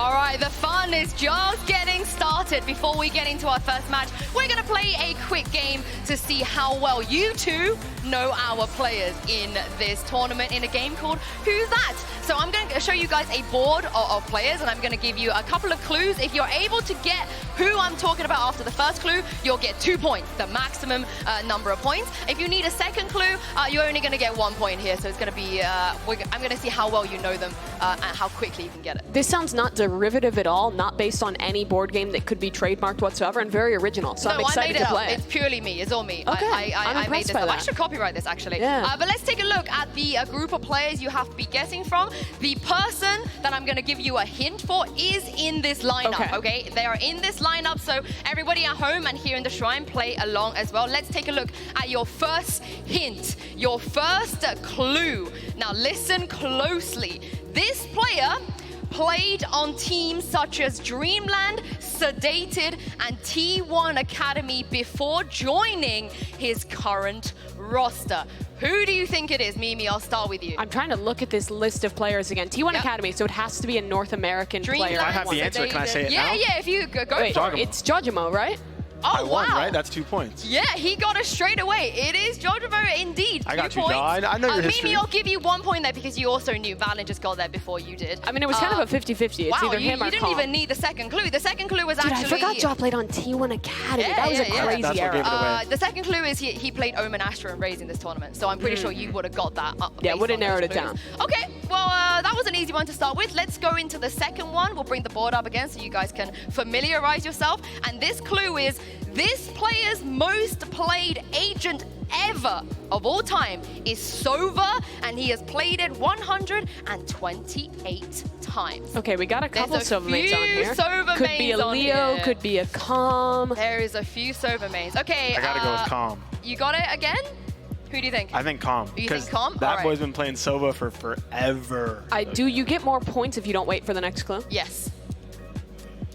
All right, the fun is just getting started. Before we get into our first match, we're going to play a quick game to see how well you two know our players in this tournament in a game called Who's That? So I'm going to show you guys a board of players, and I'm going to give you a couple of clues. If you're able to get who I'm talking about after the first clue, you'll get 2 points, the maximum number of points. If you need a second clue, you're only going to get 1 point here. So it's going to be, I'm going to see how well you know them and how quickly you can get it. This sounds not derivative at all, not based on any board game that could be trademarked whatsoever, and very original. So I'm excited to play it. It's purely me. It's all me. Okay, I made this up. I should copyright this, actually. Yeah. But let's take a look at the group of players you have to be guessing from. The person that I'm going to give you a hint for is in this lineup, okay? They are in this lineup, so everybody at home and here in the Shrine, play along as well. Let's take a look at your first hint, your first clue. Now listen closely. This player played on teams such as Dreamland, Sedated, and T1 Academy before joining his current roster. Who do you think it is? Mimi, I'll start with you. I'm trying to look at this list of players again. T1 Academy, so it has to be a North American player. I have the answer. Can I say it now? Yeah, if you go Wait, for it. it's Jojimo, right? Oh, I won, wow. right? That's 2 points. Yeah, he got it straight away. It is Jojimo indeed. I got 2 you. points. No, I know your history. Mimi, I'll give you 1 point there because you also knew Valen just got there before you did. I mean, it was kind of a 50-50. It's either him or you didn't Calm. even need the second clue. The second clue was Dude, actually... I forgot Jo played on T1 Academy. That was a crazy That's what era. gave it away. The second clue is he played Omen Astra and Raze in this tournament, so I'm pretty sure you would have got that. Yeah, would have narrowed it down. Okay, well, that was an easy one to start with. Let's go into the second one. We'll bring the board up again so you guys can familiarize yourself. And this clue is, this player's most played agent ever of all time is Sova, and he has played it 128 times. Okay, we got a couple Sova mains on here. Sova could be a Leo, could be a Calm. There is a few Sova mains. Okay, I gotta go with Calm. You got it again? Who do you think? I think Calm. You think Calm? That boy's been playing Sova for forever. Do you get more points if you don't wait for the next clue? Yes.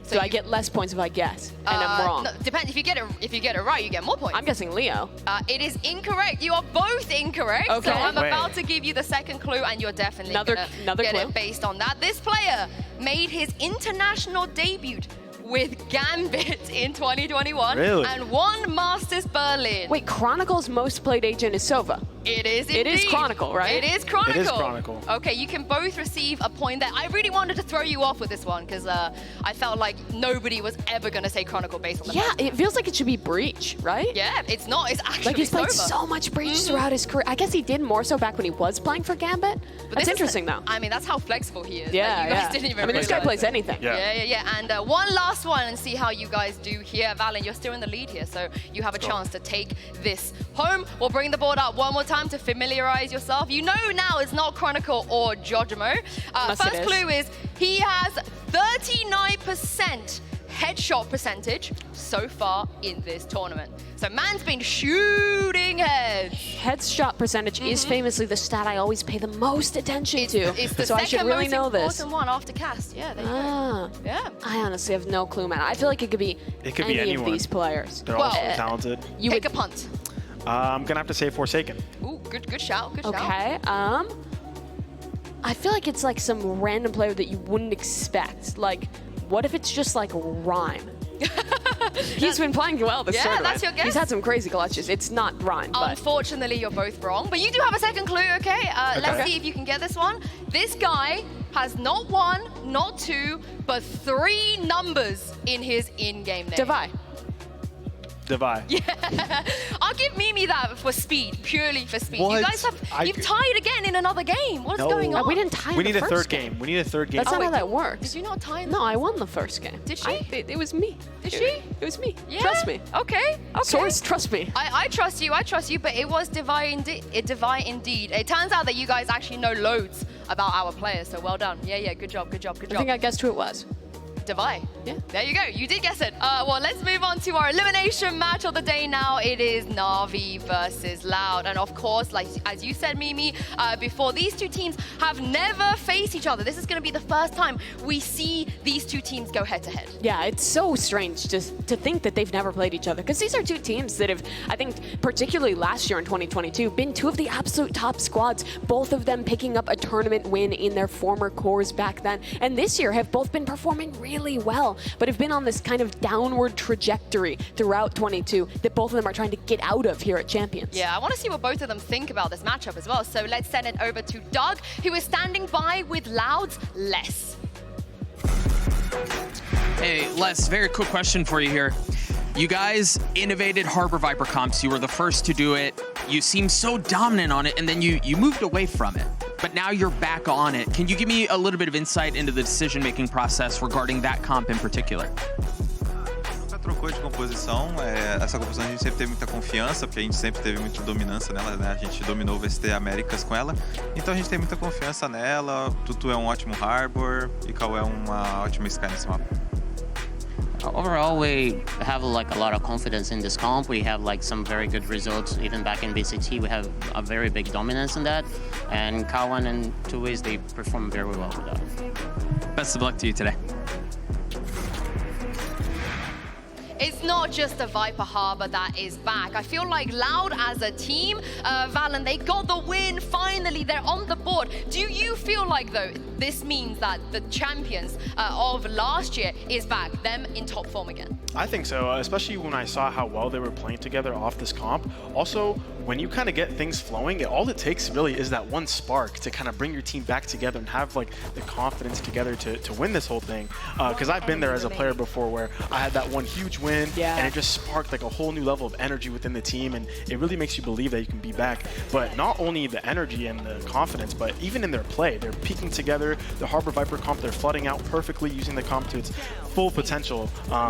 So I get less points if I guess, and I'm wrong. No, depends. If you get it right, you get more points. I'm guessing Leo. It is incorrect. You are both incorrect. Okay. So I'm about to give you the second clue, and you're definitely gonna get clue. it based on that. This player made his international debut with Gambit in 2021 and won Masters Berlin. Wait, Chronicle's most played agent is Sova. It is indeed. It is Chronicle, right? It is Chronicle. It is Chronicle. Okay, you can both receive a point there. I really wanted to throw you off with this one because I felt like nobody was ever going to say Chronicle based on the Yeah, it feels like it should be Breach, right? Yeah, it's not. It's actually like he's played Sova. so much Breach throughout his career. I guess he did more so back when he was playing for Gambit. But that's interesting, though. I mean, that's how flexible he is. Yeah, like, you guys didn't even I mean, this guy plays anything. Yeah. And one last one and see how you guys do here. Valen, you're still in the lead here, so you have a chance to take this home. We'll bring the board up one more time to familiarize yourself. You know now it's not Chronicle or Jojimo. First clue is he has 39% headshot percentage so far in this tournament. So man's been shooting heads. Headshot percentage is famously the stat I always pay the most attention to. It's the so I should really know this. second most important one after cast. Yeah, there you go. Yeah. I honestly have no clue, man. I feel like it could be any of these players. They're all so talented. Take a punt. I'm gonna have to say Forsaken. Ooh, good shout. Good shout. Okay. I feel like it's like some random player that you wouldn't expect. Like, what if it's just like Rhyme? He's been playing well this tournament. That's your guess. He's had some crazy clutches. It's not Rhyme, but... Unfortunately, you're both wrong. But you do have a second clue, okay? Let's see if you can get this one. This guy has not 1, not 2, but 3 numbers in his in-game name. Devi. Yeah. I'll give Mimi that for speed, purely for speed. What? You guys have, you've tied again in another game. What is going on? We didn't tie We in need the a first third game. We need a third game. That's not how that works. Did you not tie in? No, I won the first game. Did she? It was me. Did she? It was me. Yeah? Trust me. Okay. Source, trust me. I trust you, but it was Devi indeed. It turns out that you guys actually know loads about our players, so well done. Yeah, good job. I think I guessed who it was. Divide. Yeah. There you go. You did guess it. Well, let's move on to our elimination match of the day now. It is Na'Vi versus Loud. And of course, like as you said, Mimi, before, these two teams have never faced each other. This is going to be the first time we see these two teams go head-to-head. Yeah, it's so strange just to think that they've never played each other, because these are two teams that have, I think, particularly last year in 2022, been two of the absolute top squads, both of them picking up a tournament win in their former cores back then. And this year have both been performing really well, but have been on this kind of downward trajectory throughout 22 that both of them are trying to get out of here at Champions. Yeah, I want to see what both of them think about this matchup as well. So let's send it over to Doug, who is standing by with Loud's Les. Hey, Les, very quick question for you here. You guys innovated Harbor Viper comps. You were the first to do it. You seemed so dominant on it, and then you moved away from it. But now you're back on it. Can you give me a little bit of insight into the decision-making process regarding that comp in particular? Nunca trocou de composição. Essa composição a gente sempre teve muita confiança, porque a gente sempre teve muita dominância nela, né? A gente dominou o VST Américas com ela. Então a gente tem muita confiança nela. Tutu é ótimo Harbor e Cauê é uma ótima Sky nesse mapa. Overall, we have like a lot of confidence in this comp. We have like some very good results. Even back in BCT, we have a very big dominance in that. And Kawan and Two Ways, they perform very well with that. Best of luck to you today. It's not just the Viper Harbor that is back. I feel like Loud as a team, Valen, they got the win. Finally, they're on the board. Do you feel like, though, this means that the champions of last year is back, them in top form again? I think so, especially when I saw how well they were playing together off this comp. Also, when you kind of get things flowing, all it takes really is that one spark to kind of bring your team back together and have like the confidence together to win this whole thing. Because I've been there as a player before where I had that one huge win and it just sparked like a whole new level of energy within the team, and it really makes you believe that you can be back. But not only the energy and the confidence, but even in their play, they're peaking together. The Harbor Viper comp, they're flooding out perfectly, using the comp to its full potential.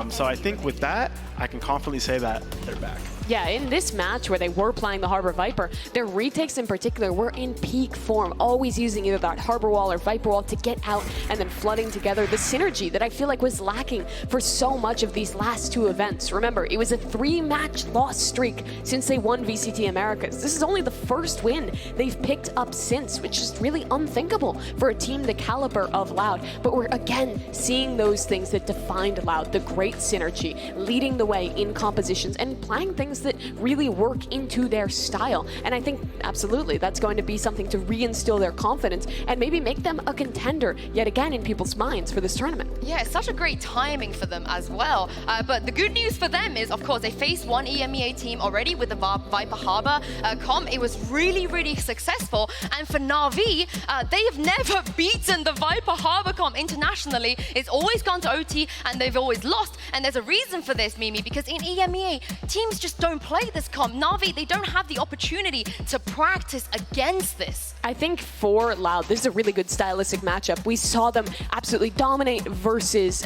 So I think with that, I can confidently say that they're back. Yeah, in this match where they were playing the Harbor Viper, their retakes in particular were in peak form, always using either that Harbor Wall or Viper Wall to get out and then flooding together. The synergy that I feel like was lacking for so much of these last two events. Remember, it was a 3-match loss streak since they won VCT Americas. This is only the first win they've picked up since, which is really unthinkable for a team the caliber of Loud. But we're again seeing those things that defined Loud, the great synergy, leading the way in compositions and playing things that really work into their style. And I think absolutely that's going to be something to reinstill their confidence and maybe make them a contender yet again in people's minds for this tournament. Yeah, it's such a great timing for them as well. But the good news for them is, of course, they faced one EMEA team already with the Viper Harbor comp. It was really, really successful. And for Na'Vi, they have never beaten the Viper Harbor comp internationally. It's always gone to OT and they've always lost. And there's a reason for this, Mimi, because in EMEA, teams just don't play this comp. Na'Vi, they don't have the opportunity to practice against this. I think for Loud, this is a really good stylistic matchup. We saw them absolutely dominate versus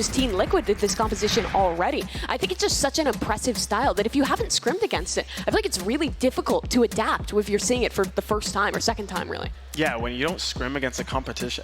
Team Liquid did this composition already. I think it's just such an impressive style that if you haven't scrimmed against it, I feel like it's really difficult to adapt if you're seeing it for the first time or second time, really. Yeah, when you don't scrim against a competition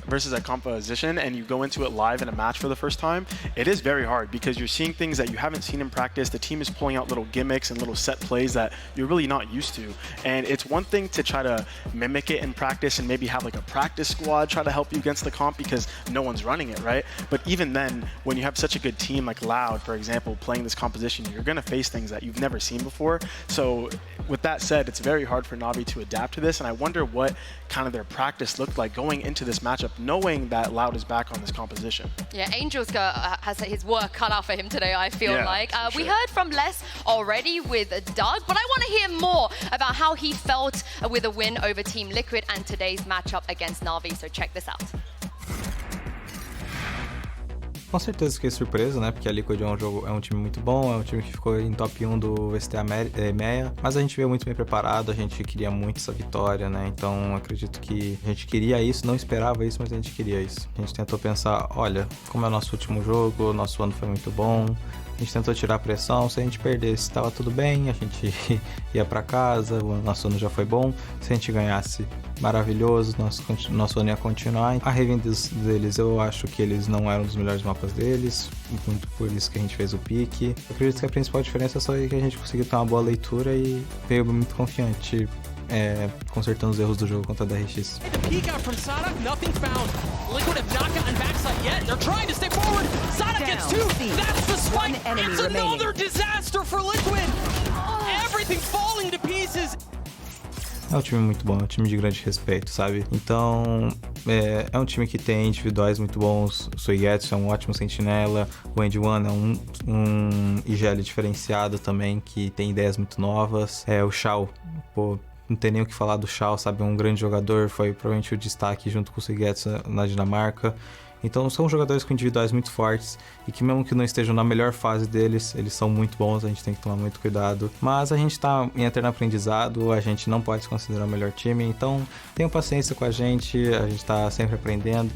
versus a composition and you go into it live in a match for the first time, it is very hard because you're seeing things that you haven't seen in practice. The team is pulling out little gimmicks and little set plays that you're really not used to. And it's one thing to try to mimic it in practice and maybe have like a practice squad try to help you against the comp because no one's running it, right? But even then, when you have such a good team like Loud, for example, playing this composition, you're going to face things that you've never seen before. So with that said, it's very hard for Na'Vi to adapt to this, and I wonder what kind of their practice looked like going into this matchup, knowing that Loud is back on this composition. Yeah, Angel's has his work cut out for him today, I feel like. Sure. We heard from Les already with Doug, but I want to hear more about how he felt with a win over Team Liquid and today's matchup against Na'Vi, so check this out. Com certeza fiquei surpreso, né? Porque a Liquid é um time muito bom, é um time que ficou em top 1 do VST EMEA, mas a gente veio muito bem preparado, a gente queria muito essa vitória, né? Então acredito que a gente queria isso, não esperava isso, mas a gente queria isso. A gente tentou pensar, olha, como é o nosso último jogo, nosso ano foi muito bom, A gente tentou tirar a pressão, se a gente perdesse estava tudo bem, a gente ia para casa, o nosso ano já foi bom. Se a gente ganhasse, maravilhoso, nosso ano ia continuar. A Raven deles, eu acho que eles não eram dos melhores mapas deles, muito por isso que a gente fez o pique. Eu acredito que a principal diferença é só que a gente conseguiu ter uma boa leitura e veio muito confiante, consertando os erros do jogo contra a DRX. Peek out from Sada, nothing found. Liquid have not gotten backside yet. They're trying to stay forward. Sada gets two. That's the spike. It's another disaster for Liquid. Everything's falling to pieces. É um time muito bom, é um time de grande respeito, sabe? Então, é um time que tem individuais muito bons. O Suigetsu é um ótimo sentinela, o Andy One é um IGL diferenciado também, que tem ideias muito novas. O Shao, pô, não tem nem o que falar do Shao, sabe? É um grande jogador, foi provavelmente o destaque junto com o Suigetsu na Dinamarca. Então são jogadores com individuais muito fortes e que mesmo que não estejam na melhor fase deles, eles são muito bons, a gente tem que tomar muito cuidado. Mas a gente tá em eterno aprendizado, a gente não pode se considerar o melhor time, então tenham paciência com a gente tá sempre aprendendo.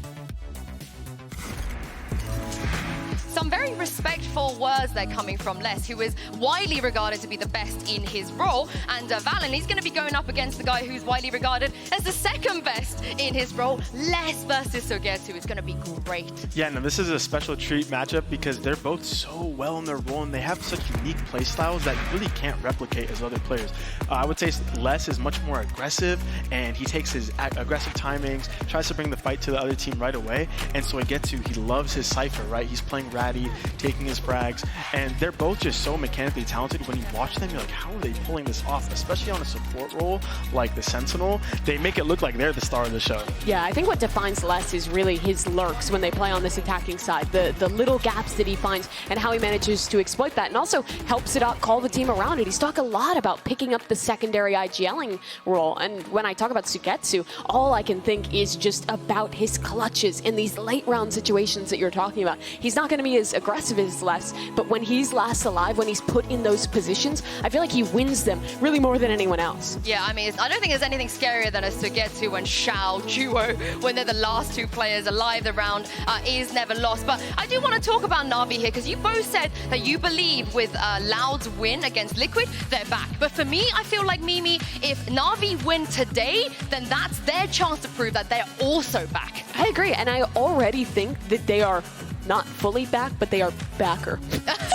Some very respectful words there coming from Les, who is widely regarded to be the best in his role. And Valen, he's going to be going up against the guy who's widely regarded as the second best in his role. Les versus Suigetsu is going to be great. Yeah, no, this is a special treat matchup because they're both so well in their role and they have such unique play styles that you really can't replicate as other players. I would say Les is much more aggressive and he takes his aggressive timings, tries to bring the fight to the other team right away. And Suigetsu, he loves his Cypher, right? He's playing ratty, taking his frags, and they're both just so mechanically talented. When you watch them, you're like, how are they pulling this off? Especially on a support role like the Sentinel, they make it look like they're the star of the show. Yeah, I think what defines Les is really his lurks when they play on this attacking side, the little gaps that he finds and how he manages to exploit that, and also helps it out, call the team around it. He's talked a lot about picking up the secondary IGLing role, and when I talk about Suigetsu, all I can think is just about his clutches in these late round situations that you're talking about. He's not going to be as aggressive as Les, but when he's last alive, when he's put in those positions, I feel like he wins them really more than anyone else. Yeah, I mean, I don't think there's anything scarier than a Suigetsu and Shao duo when they're the last two players alive. The round is never lost. But I do want to talk about Na'Vi here because you both said that you believe with Loud's win against Liquid, they're back. But for me, I feel like Mimi, if Na'Vi win today, then that's their chance to prove that they're also back. I agree, and I already think that they are not fully back, but they are backer.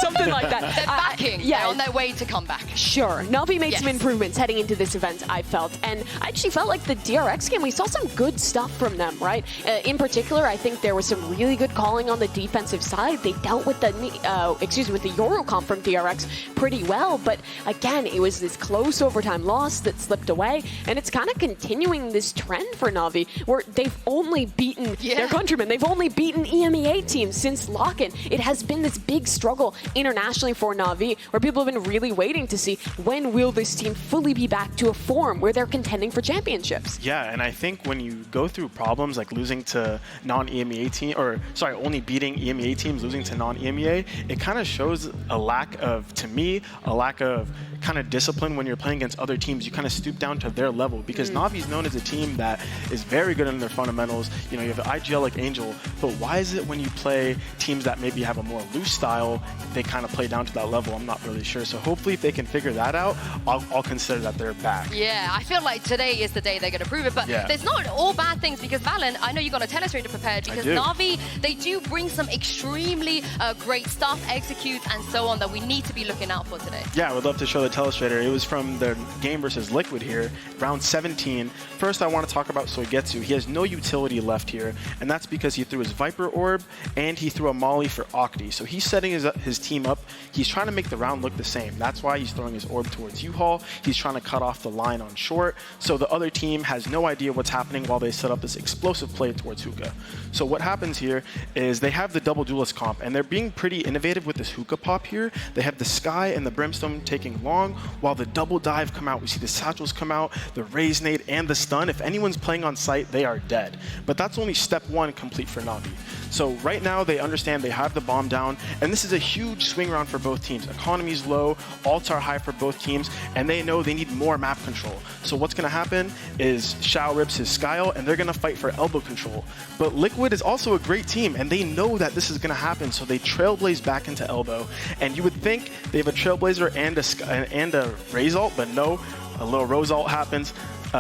Something like that. They're backing. Yeah. They're on their way to come back. Sure. Na'Vi made Yes. some improvements heading into this event, I felt. And I actually felt like the DRX game, we saw some good stuff from them, right? In particular, I think there was some really good calling on the defensive side. They dealt with the Yoru comp from DRX pretty well. But again, it was this close overtime loss that slipped away. And it's kind of continuing this trend for Na'Vi, where they've only beaten their countrymen. They've only beaten EMEA teams since lock-in. It has been this big struggle internationally for Na'Vi, where people have been really waiting to see when will this team fully be back to a form where they're contending for championships. Yeah, and I think when you go through problems like losing to non-EMEA team, or sorry, only beating EMEA teams, losing to non-EMEA, it kind of shows a lack of, to me, a lack of kind of discipline when you're playing against other teams. You kind of stoop down to their level because Na'Vi is known as a team that is very good in their fundamentals. You know, you have an IGL like Angel, but why is it when you play teams that maybe have a more loose style, they kind of play down to that level? I'm not really sure. So hopefully if they can figure that out, I'll consider that they're back. Yeah, I feel like today is the day they're going to prove it. But there's not all bad things because Valen, I know you got a telestrator prepared because Na'Vi, they do bring some extremely great stuff, execute and so on that we need to be looking out for today. Yeah, I would love to show the telestrator. It was from the game versus Liquid here, round 17. First, I want to talk about Suigetsu. He has no utility left here, and that's because he threw his Viper Orb and he threw a Molly for Octi. So he's setting his team up. He's trying to make the round look the same. That's why he's throwing his orb towards U-Haul. He's trying to cut off the line on short. So the other team has no idea what's happening while they set up this explosive play towards Hookah. So what happens here is they have the double duelist comp, and they're being pretty innovative with this Hookah pop here. They have the Sky and the Brimstone taking long, while the double dive come out. We see the satchels come out, the Raise Nade, and the stun. If anyone's playing on site, they are dead. But that's only step one complete for Na'Vi. So right now they understand they have the bomb down, and this is a huge swing round for both teams. Economy's low, alts are high for both teams, and they know they need more map control. So what's going to happen is Shao rips his Skyle, and they're going to fight for elbow control. But Liquid is also a great team, and they know that this is going to happen, so they trailblaze back into elbow. And you would think they have a Trailblazer and a Raze ult, but no, a little Rose ult happens.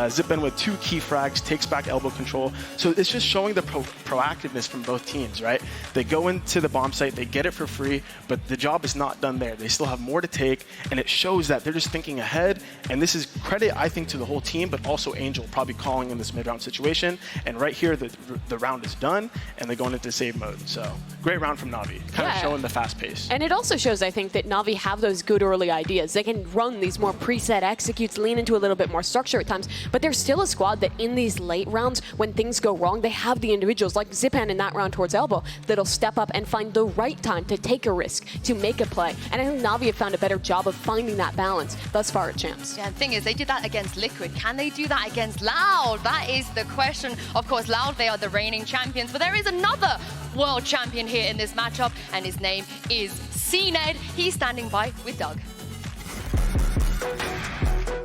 Zip in with 2 key frags, takes back elbow control. So it's just showing the proactiveness from both teams, right? They go into the bomb site, they get it for free, but the job is not done there. They still have more to take, and it shows that they're just thinking ahead. And this is credit, I think, to the whole team, but also Angel probably calling in this mid-round situation. And right here, the round is done, and they're going into save mode. So great round from Na'Vi, kind of showing the fast pace. And it also shows, I think, that Na'Vi have those good early ideas. They can run these more preset executes, lean into a little bit more structure at times, but they're still a squad that in these late rounds, when things go wrong, they have the individuals like Zipan in that round towards elbow that'll step up and find the right time to take a risk, to make a play. And I think Na'Vi have found a better job of finding that balance thus far at Champs. Yeah, the thing is, they did that against Liquid. Can they do that against Loud? That is the question. Of course, Loud, they are the reigning champions, but there is another world champion here in this matchup, and his name is CNed. He's standing by with Doug.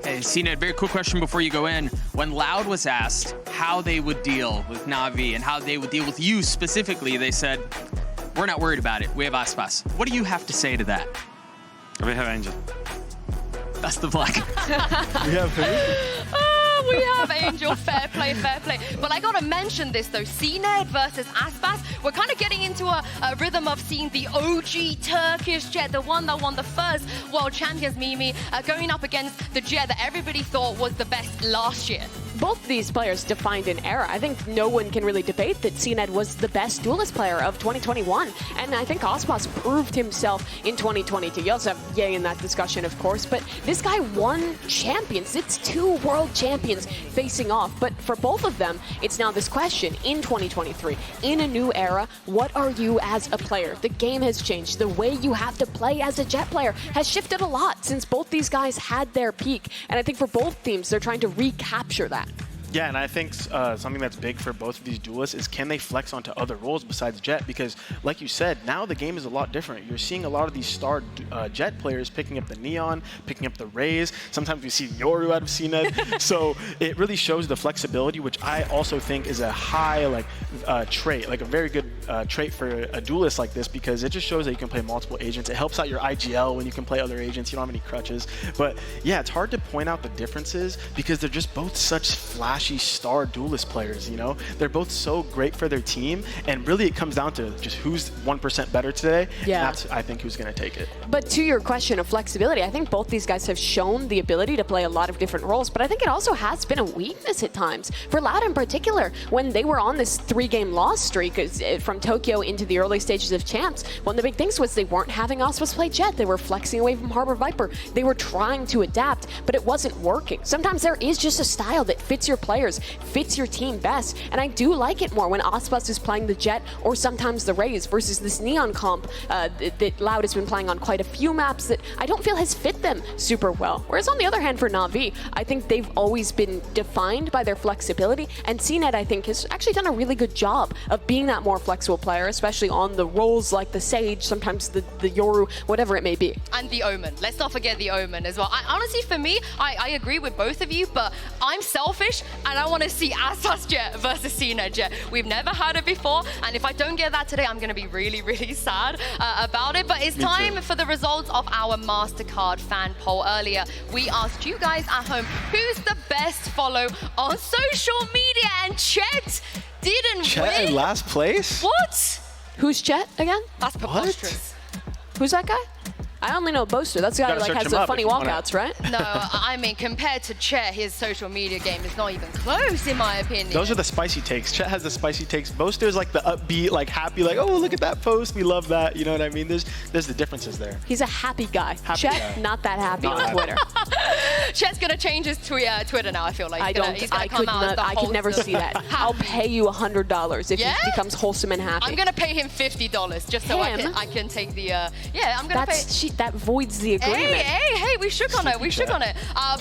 Hey, CNed, very quick question before you go in. When Loud was asked how they would deal with Na'Vi and how they would deal with you specifically, they said, we're not worried about it. We have Aspas. What do you have to say to that? We have Angel. Best of luck. We have who? We have Angel, fair play, fair play. But I gotta mention this though, CNed versus Aspas, we're kind of getting into a rhythm of seeing the OG Turkish Jet, the one that won the first World Champions Mimi, going up against the Jet that everybody thought was the best last year. Both these players defined an era. I think no one can really debate that CNed was the best duelist player of 2021. And I think Aspas proved himself in 2022. You also have Ye in that discussion, of course, but this guy won champions. It's 2 world champions facing off. But for both of them, it's now this question in 2023, in a new era, what are you as a player? The game has changed. The way you have to play as a Jet player has shifted a lot since both these guys had their peak. And I think for both teams, they're trying to recapture that. Yeah, and I think something that's big for both of these duelists is can they flex onto other roles besides Jet? Because like you said, now the game is a lot different. You're seeing a lot of these star Jet players picking up the Neon, picking up the Raze. Sometimes we see Yoru out of CNed. So it really shows the flexibility, which I also think is a high trait, like a very good trait for a duelist like this, because it just shows that you can play multiple agents. It helps out your IGL when you can play other agents. You don't have any crutches. But yeah, it's hard to point out the differences because they're just both such flashy star duelist players, you know? They're both so great for their team, and really it comes down to just who's 1% better today. Yeah. And that's, I think, who's going to take it. But to your question of flexibility, I think both these guys have shown the ability to play a lot of different roles, but I think it also has been a weakness at times. For Loud in particular, when they were on this 3-game loss streak from Tokyo into the early stages of Champs, one of the big things was they weren't having Aspas play Jet. They were flexing away from Harbor Viper. They were trying to adapt, but it wasn't working. Sometimes there is just a style that fits your players, fits your team best, and I do like it more when Aspas is playing the Jet or sometimes the Raze versus this Neon comp that Loud has been playing on quite a few maps that I don't feel has fit them super well. Whereas on the other hand for Na'Vi, I think they've always been defined by their flexibility, and CNed I think has actually done a really good job of being that more flexible player, especially on the roles like the Sage, sometimes the Yoru, whatever it may be. And the Omen. Let's not forget the Omen as well. Honestly, for me, I agree with both of you, but I'm selfish and I want to see Aspas Jet versus CNed Jet. We've never had it before, and if I don't get that today, I'm going to be really, really sad about it. But it's time for the results of our MasterCard fan poll. Earlier, we asked you guys at home, who's the best follow on social media? And Chet didn't win. In last place? What? Who's Chet again? That's preposterous. Who's that guy? I only know Boaster. That's the guy who like, has the funny walkouts, right? No, I mean, compared to Chet, his social media game is not even close, in my opinion. Those are the spicy takes. Chet has the spicy takes. Boaster's like the upbeat, like happy, like, oh, look at that post. We love that. You know what I mean? There's the differences there. He's a happy guy. Happy Chet, guy. not that happy on Twitter. Chet's going to change his Twitter now, I feel like. I could never see that. I'll pay you $100 if he becomes wholesome and happy. I'm going to pay him $50 just so I can take the, I'm going to pay. cheat, that voids the agreement. Hey, we shook on it, we shook on it.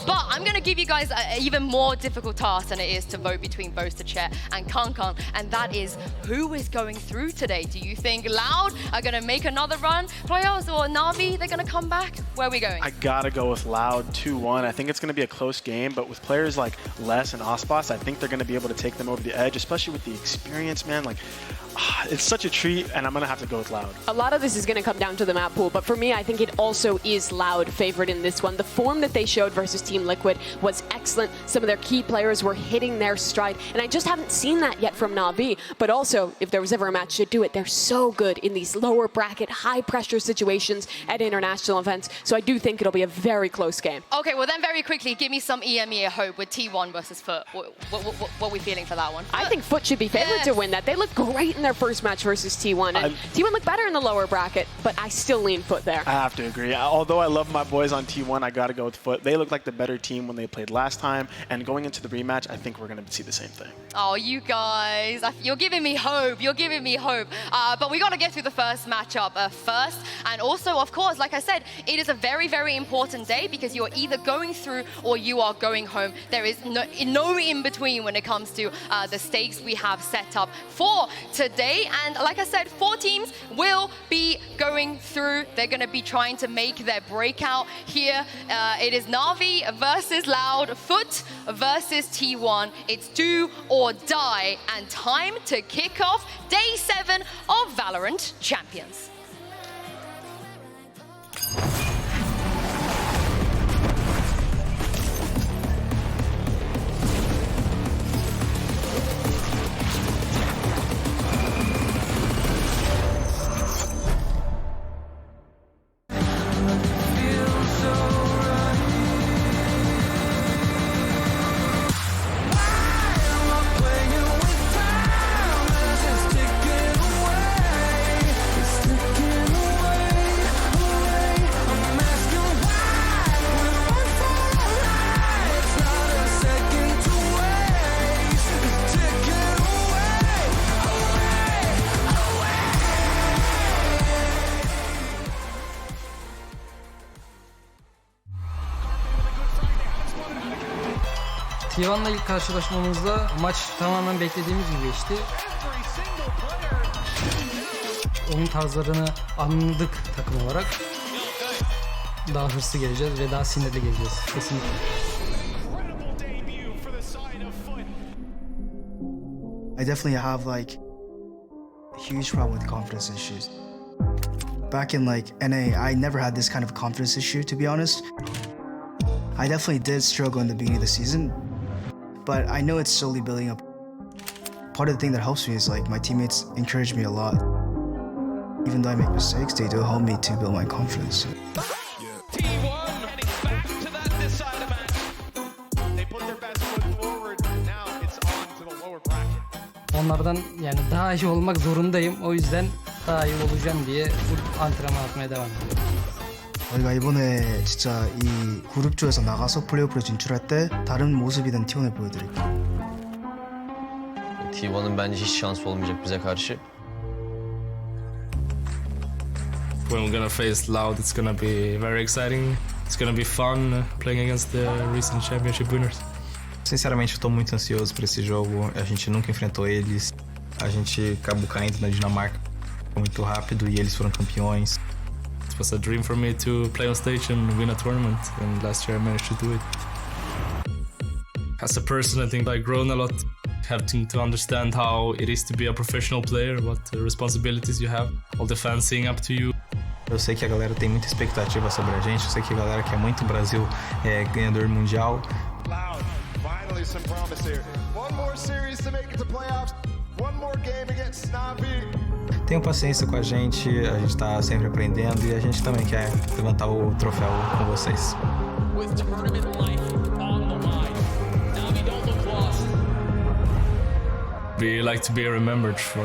But I'm gonna give you guys an even more difficult task than it is to vote between Those, Chet and Kankan, and that is who is going through today. Do you think Loud are gonna make another run? Players or Na'Vi, they're gonna come back? Where are we going? I gotta go with Loud 2-1. I think it's gonna be a close game, but with players like Les and Ospas, I think they're gonna be able to take them over the edge, especially with the experience, man. Like, it's such a treat, and I'm gonna have to go with Loud. A lot of this is going to come down to the map pool, but for me, I think it also is Loud favored in this one. The form that they showed versus Team Liquid was excellent. Some of their key players were hitting their stride, and I just haven't seen that yet from Na'Vi. But also, if there was ever a match to do it, they're so good in these lower bracket, high pressure situations at international events. So I do think it'll be a very close game. Okay, well then very quickly, give me some EMEA hope with T1 versus Foot. What are we feeling for that one? I think Foot should be favored to win that. They look great in their first match versus T1, and T1 looked better in the lower bracket, but I still lean Foot there. I have to agree. Although I love my boys on T1, I gotta go with Foot. They look like the better team when they played last time, and going into the rematch, I think we're gonna see the same thing. Oh, you guys, you're giving me hope. You're giving me hope. But we gotta get through the first matchup first, and also, of course, like I said, it is a very, very important day because you're either going through or you are going home. There is no in between when it comes to the stakes we have set up for today. And like I said, 4 teams will be going through. They're going to be trying to make their breakout here. It is Na'Vi versus Loud, Foot versus T1. It's do or die, and time to kick off day 7 of VALORANT Champions. T1'la ilk karşılaşmamızda maç tamamen beklediğimiz gibi geçti. Oyun tarzlarını anladık takım olarak. Daha hırslı geleceğiz ve daha sinirli geleceğiz kesinlikle. I definitely have like a huge problem with confidence issues. Back in like NA, I never had this kind of confidence issue, to be honest. I definitely did struggle in the beginning of the season, but I know it's slowly building up. Part of the thing that helps me is like my teammates encourage me a lot. Even though I make mistakes, they do help me to build my confidence. T1 heading back to that decider match. They put their best foot forward. Now it's on to the lower bracket. Onlardan yani daha iyi olmak zorundayım. O yüzden daha iyi olacağım diye bu antrenman yapmaya devam ediyorum. 저희가 이번에 진짜 이 그룹조에서 나가서 플레이오프로 진출할 때 다른 모습이 된 T1을 보여드릴게요. T1'ın bence hiç şansı olmayacak bize karşı. When we're gonna face Loud, it's gonna be very exciting. It's gonna be fun playing against the recent championship winners. Sinceramente, estou muito ansioso para esse jogo. A gente nunca enfrentou eles. A gente acabou caindo na Dinamarca muito rápido e eles foram campeões. It was a dream for me to play on stage and win a tournament, and last year I managed to do it. As a person, I think I've grown a lot, having to understand how it is to be a professional player, what responsibilities you have, all the fans seeing up to you. Eu sei que a galera tem muita expectativa sobre a gente, eu sei que a galera quer muito o Brasil ganhador mundial. Loud, finally some promise here. One more series to make it to playoffs. One more game against Na'Vi. Tenham paciência com a gente tá sempre aprendendo e a gente também quer levantar o troféu com vocês. With tournament life on the line, Na'Vi don't look lost. We like to be remembered for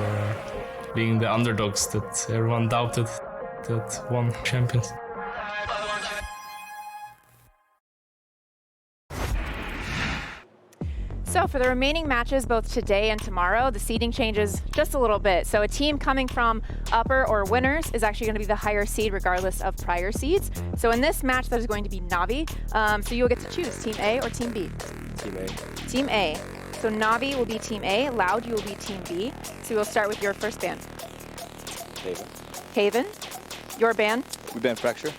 being the underdogs that everyone doubted that won champions. So for the remaining matches, both today and tomorrow, the seeding changes just a little bit. So a team coming from upper or winners is actually going to be the higher seed regardless of prior seeds. So in this match, there's going to be Navi. So you'll get to choose Team A or Team B. Team A. Team A. So Navi will be Team A, Loud, you will be Team B. So we'll start with your first band. Haven. Haven. Your band? We ban Fracture.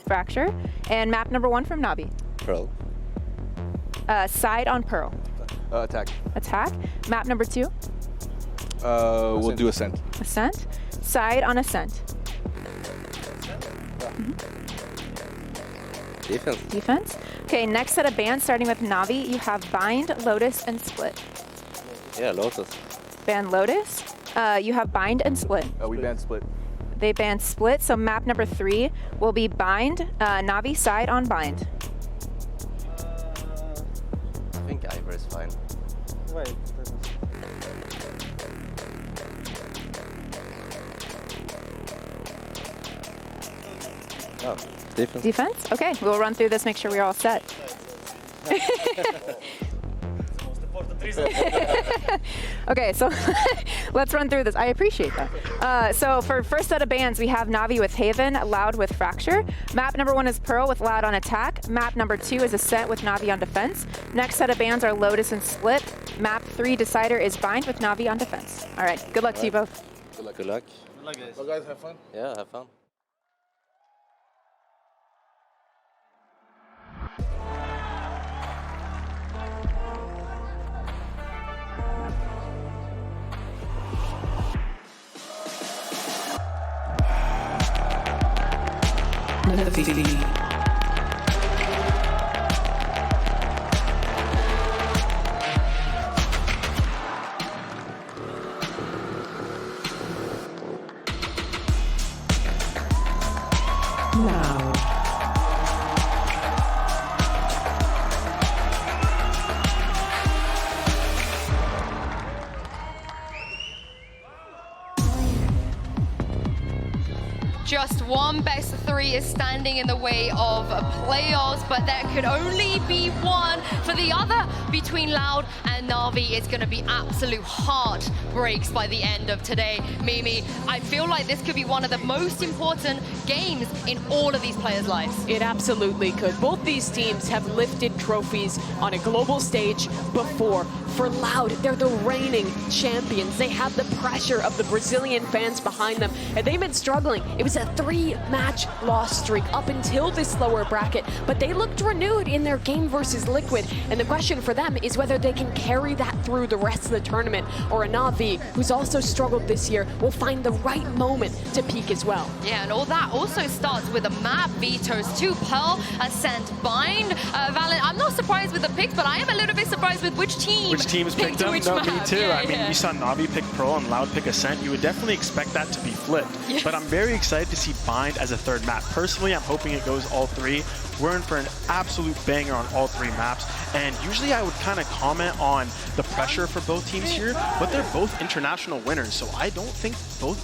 Fracture. And map number 1 from Navi. Pearl. Side on Pearl. Attack. Attack. Map number 2. We'll do Ascent. Ascent. Side on Ascent. Defense. Defense. Okay, next set of bands starting with Navi, you have Bind, Lotus, and Split. Yeah, Lotus. Ban Lotus. You have Bind and Split. We ban Split. They ban Split, so map number 3 will be Bind, Navi side on Bind. I think Ivor is fine. Wait. Oh, defense. Defense? Okay, we'll run through this, make sure we're all set. Okay, so let's run through this. I appreciate that. So for first set of bands, we have Navi with Haven, Loud with Fracture. Map number 1 is Pearl with Loud on attack. Map number 2 is Ascent with Navi on defense. Next set of bands are Lotus and Split. Map 3 Decider is Bind with Navi on defense. All right, good luck to you both. Good luck. Good luck. Good luck, guys. Well, guys, have fun. Yeah, have fun. Just one best of 3 is standing in the way of playoffs, but there could only be one for the other. Between Loud and Navi, it's going to be absolute heartbreaks by the end of today. Mimi, I feel like this could be one of the most important games in all of these players' lives. It absolutely could. Both these teams have lifted trophies on a global stage before. For Loud, they're the reigning champions. They have the pressure of the Brazilian fans behind them, and they've been struggling. It was a 3-match loss streak up until this lower bracket, but they looked renewed in their game versus Liquid, and the question for them is whether they can carry that through the rest of the tournament, or a Navi, who's also struggled this year, will find the right moment to peak as well. Yeah, and all that also starts with a map, Vetoes 2, Pearl, Ascent, Bind. Valorant, I'm not surprised with the picks, but I am a little bit surprised with which teams picked them. No, me too. Yeah, I mean, you saw Navi pick Pearl and Loud pick Ascent. You would definitely expect that to be flipped. Yes. But I'm very excited to see Bind as a 3rd map. Personally, I'm hoping it goes all 3. We're in for an absolute banger on all 3 maps. And usually I would kind of comment on the pressure for both teams here, but they're both international winners. So I don't think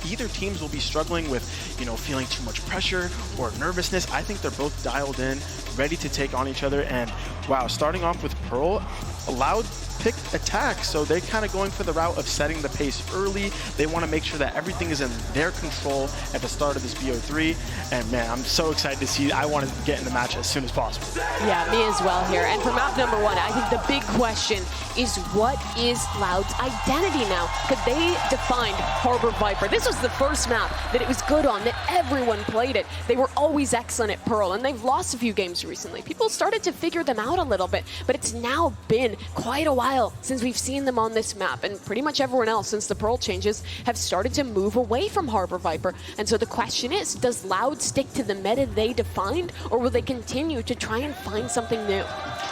either teams will be struggling with, you know, feeling too much pressure or nervousness. I think they're both dialed in, ready to take on each other. And wow, starting off with Pearl, Loud picked attack, so they're kind of going for the route of setting the pace early. They want to make sure that everything is in their control at the start of this BO3. And man, I'm so excited to see. I want to get in the match as soon as possible. Yeah, me as well here. And for map number 1, I think the big question is, what is Loud's identity now? Could they define Harbor Viper? This was the first map that it was good on, that everyone played it. They were always excellent at Pearl, and they've lost a few games recently. People started to figure them out a little bit, but it's now been quite a while since we've seen them on this map, and pretty much everyone else since the Pearl changes have started to move away from Harbor Viper. And so the question is, does Loud stick to the meta they defined, or will they continue to try and find something new?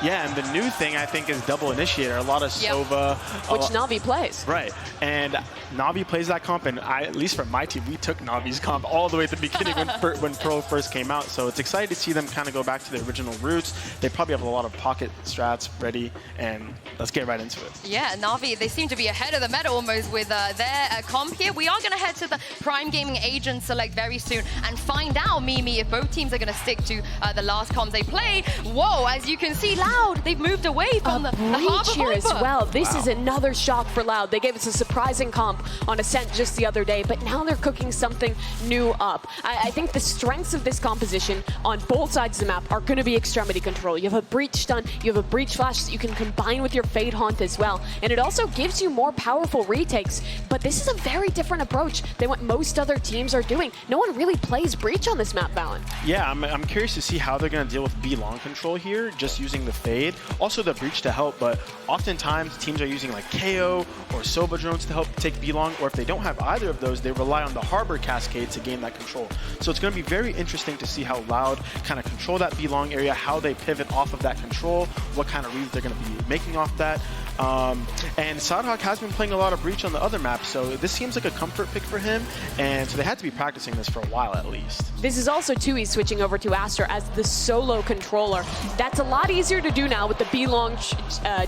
Yeah, and the new thing I think is double initiator. A lot of Sova. Which Navi plays. Right, and Navi plays that comp, and at least from my team, we took Navi's comp all the way at the beginning when Pearl first came out. So it's exciting to see them kind of go back to their original roots. They probably have a lot of pocket strats ready, and let's get right into it. Yeah, Navi, they seem to be ahead of the meta almost with their comp here. We are going to head to the Prime Gaming Agent Select very soon and find out, Mimi, if both teams are going to stick to the last comps they play. Whoa, as you can see, Loud Loud, they've moved away from the breach Harbor here as Viper. well. This is another shock for Loud. They gave us a surprising comp on Ascent just the other day, but now they're cooking something new up. I think the strengths of this composition on both sides of the map are going to be extremity control. You have a breach stun, you have a breach flash that you can combine with your Fade Haunt as well, and it also gives you more powerful retakes, but this is a very different approach than what most other teams are doing. No one really plays breach on this map, Valen. Yeah, I'm curious to see how they're going to deal with B long control here, just using the Fade. Also the breach to help, but oftentimes teams are using like KO or Soba drones to help take B long, or if they don't have either of those, they rely on the Harbor Cascade to gain that control. So it's going to be very interesting to see how Loud kind of control that B long area, how they pivot off of that control, what kind of reads they're going to be making off that. And Sadhawk has been playing a lot of breach on the other maps, so this seems like a comfort pick for him, and so they had to be practicing this for a while at least. This is also Tui switching over to Astra as the solo controller. That's a lot easier to do now with the B-long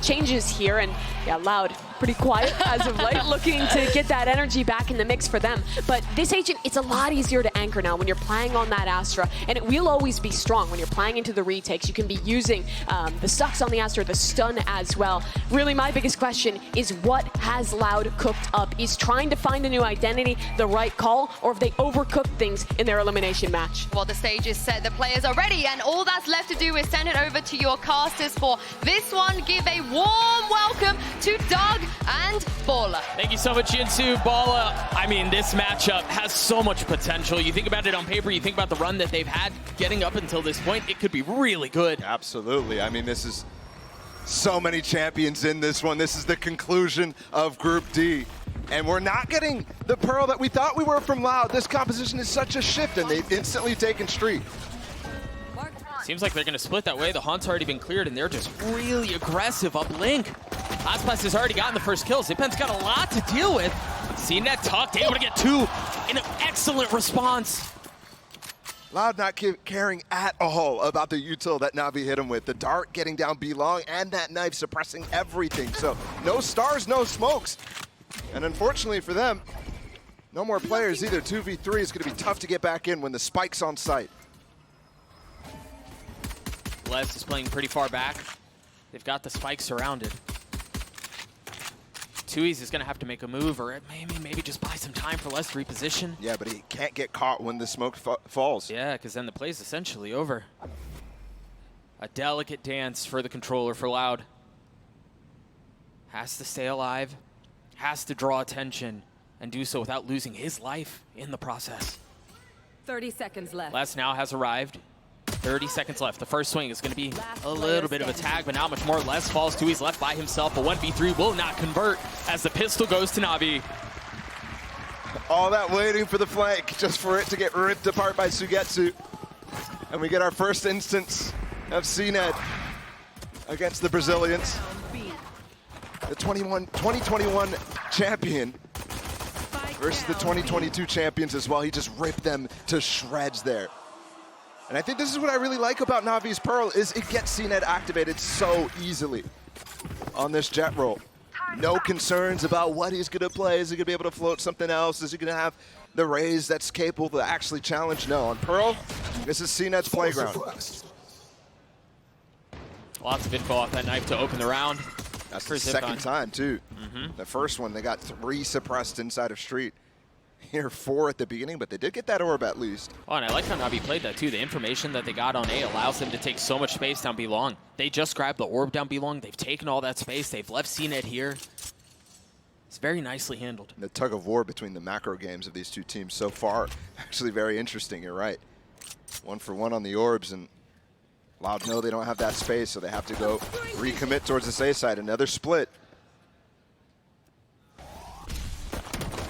changes here, and yeah, Loud, pretty quiet as of late, looking to get that energy back in the mix for them. But this agent, it's a lot easier to anchor now when you're playing on that Astra, and it will always be strong when you're playing into the retakes. You can be using the sucks on the Astra, the stun as well. Really, my biggest question is what has Loud cooked up? Is trying to find a new identity the right call, or if they overcooked things in their elimination match? Well, the stage is set, the players are ready, and all that's left to do is send it over to your casters for this one. Give a warm welcome to Doug and Balla. Thank you so much, Jinsu. Balla, I mean, this matchup has so much potential. You think about it on paper, you think about the run that they've had getting up until this point, it could be really good. Absolutely. I mean, this is so many champions in this one. This is the conclusion of Group D. And we're not getting the Pearl that we thought we were from Loud. This composition is such a shift, and they've instantly taken Street. Seems like they're going to split that way. The Haunt's already been cleared, and they're just really aggressive up Link. Aspas has already gotten the first kill. Zipan's got a lot to deal with. CNET tucked, able to get two in an excellent response. Loud not caring at all about the util that Navi hit him with. The dart getting down B long, and that knife suppressing everything. So no stars, no smokes. And unfortunately for them, no more players either. 2v3 is going to be tough to get back in when the spike's on site. Les is playing pretty far back. They've got the spike surrounded. Tui's is going to have to make a move, or maybe just buy some time for Les to reposition. Yeah, but he can't get caught when the smoke falls. Yeah, because then the play's essentially over. A delicate dance for the controller for Loud. Has to stay alive, has to draw attention, and do so without losing his life in the process. 30 seconds left. Les now has arrived. 30 seconds left. The first swing is going to be a little bit of a tag, but not much more. Les falls to, he's left by himself. A 1v3 will not convert as the pistol goes to Navi. All that waiting for the flank, just for it to get ripped apart by Sugetsu. And we get our first instance of CNED against the Brazilians. The 2021 champion versus the 2022 champions as well. He just ripped them to shreds there. And I think this is what I really like about Navi's Pearl, is it gets CNED activated so easily on this jet roll. No concerns about what he's going to play. Is he going to be able to float something else? Is he going to have the raise that's capable to actually challenge? No. On Pearl, this is CNED's playground. Lots of info off that knife to open the round. That's the second time, too. The first one, they got 3 suppressed inside of Street. Here 4 at the beginning, but they did get that orb at least. Oh, and I like how Navi played that too. The information that they got on A allows them to take so much space down B long. They just grabbed the orb down B long. They've taken all that space. They've left CNED here. It's very nicely handled. The tug of war between the macro games of these two teams so far, actually very interesting, you're right. 1 for 1 on the orbs, and Loud know they don't have that space, so they have to go recommit towards the safe side. Another split.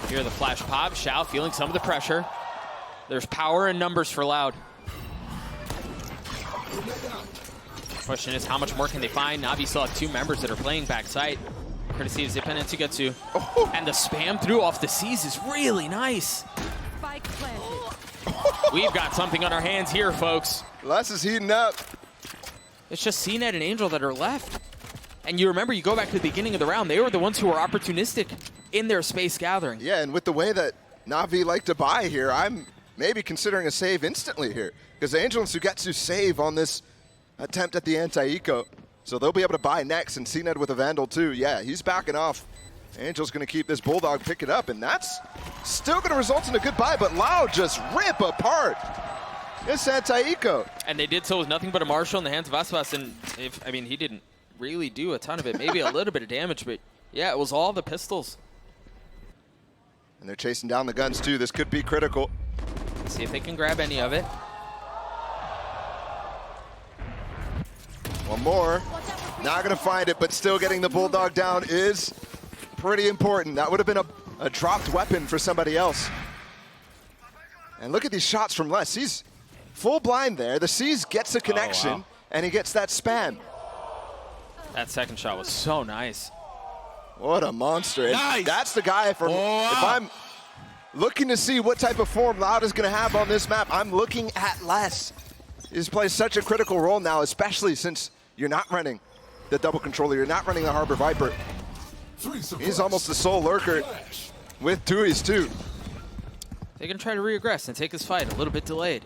Here the flash pop, Xiao feeling some of the pressure. There's power in numbers for Loud. Question is, how much more can they find? Navi still have 2 members that are playing backside. Courtesy of Zipan and Sugetsu. Oh. And the spam through off the C's is really nice. We've got something on our hands here, folks. Les is heating up. It's just CNED and Angel that are left. And you remember, you go back to the beginning of the round, they were the ones who were opportunistic in their space gathering. Yeah, and with the way that Navi like to buy here, I'm maybe considering a save instantly here. Because Angel and Sugetsu save on this attempt at the anti-eco. So they'll be able to buy next, and CNED with a Vandal too. Yeah, he's backing off. Angel's gonna keep this Bulldog, pick it up, and that's still gonna result in a good buy, but Loud just rip apart this anti-eco. And they did so with nothing but a Marshal in the hands of Aspas, and I mean, he didn't really do a ton of it, maybe a little bit of damage, but yeah, it was all the pistols. And they're chasing down the guns too. This could be critical. Let's see if they can grab any of it. One more. Not gonna find it, but still getting the Bulldog down is pretty important. That would have been a dropped weapon for somebody else. And look at these shots from Les. He's full blind there. The C's gets a connection, and he gets that spam. That second shot was so nice. What a monster. And that's the guy from, if I'm looking to see what type of form Loud is gonna have on this map, I'm looking at Les. He's plays such a critical role now, especially since you're not running the double controller, you're not running the Harbor Viper. He's almost the sole lurker with Tui's too. They're gonna try to regress and take this fight a little bit delayed.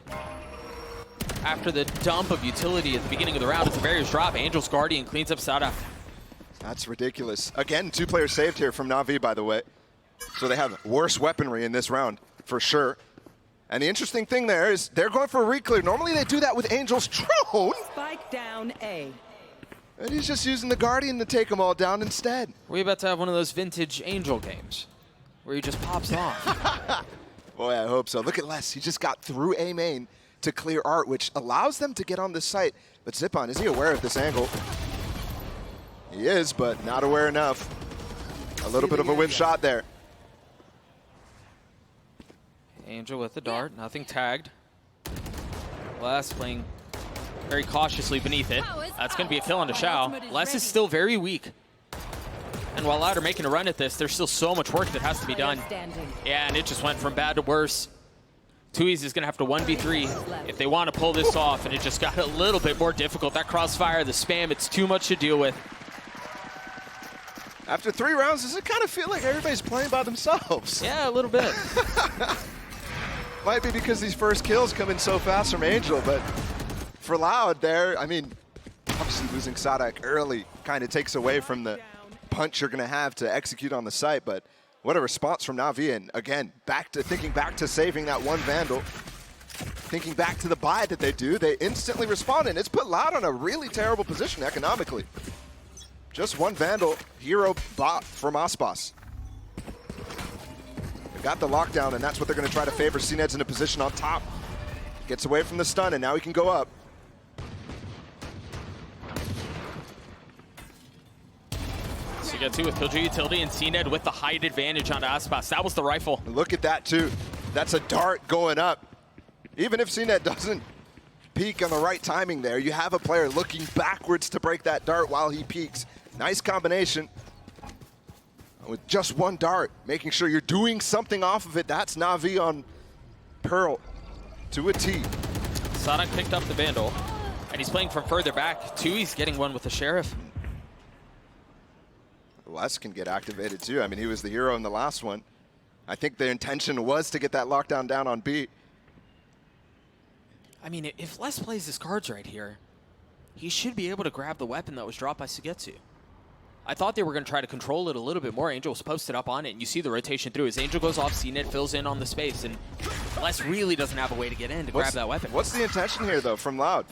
After the dump of utility at the beginning of the round, it's a barriers drop. Angel's Guardian cleans up Sada. That's ridiculous. Again, 2 players saved here from Na'Vi, by the way. So they have worse weaponry in this round, for sure. And the interesting thing there is they're going for a re-clear. Normally they do that with Angel's drone. Spike down A. And he's just using the Guardian to take them all down instead. We're about to have one of those vintage Angel games where he just pops off. Boy, I hope so. Look at Les. He just got through A main to clear art, which allows them to get on this site. But Zipon, is he aware of this angle? He is, but not aware enough. A little bit of a whiff shot there. Angel with the dart, nothing tagged. Les playing very cautiously beneath it. That's going to be a kill on Shao. Les is still very weak. And while Loud are making a run at this, there's still so much work that has to be done. Yeah, and it just went from bad to worse. Tui's is going to have to 1v3 if they want to pull this off, and it just got a little bit more difficult. That crossfire, the spam, it's too much to deal with. After 3 rounds, does it kind of feel like everybody's playing by themselves? Yeah, a little bit. Might be because these first kills come in so fast from Angel, but for Loud there, I mean, obviously losing Sadak early kind of takes away from the punch you're going to have to execute on the site, but what a response from Na'Vi, and again, thinking back to saving that one Vandal, thinking back to the buy that they do, they instantly respond, and it's put Loud on a really terrible position economically. Just one Vandal, hero bot from Aspas. They got the lockdown, and that's what they're going to try to favor. CNED's in a position on top. Gets away from the stun, and now he can go up. So you got 2 with Killjoy Utility and CNED with the height advantage on Aspas. That was the rifle. Look at that, too. That's a dart going up. Even if CNED doesn't peek on the right timing there, you have a player looking backwards to break that dart while he peeks. Nice combination. With just one dart, making sure you're doing something off of it. That's Na'Vi on Pearl to a T. Sadak picked up the Vandal, and he's playing from further back. Tui's getting one with the Sheriff. Les can get activated too. I mean, he was the hero in the last one. I think the intention was to get that lockdown down on B. I mean, if Les plays his cards right here, he should be able to grab the weapon that was dropped by Sugetsu. I thought they were going to try to control it a little bit more. Angel was posted up on it, and you see the rotation through. As Angel goes off, CNED fills in on the space, and Les really doesn't have a way to get in to grab that weapon. What's the intention here, though, from Loud?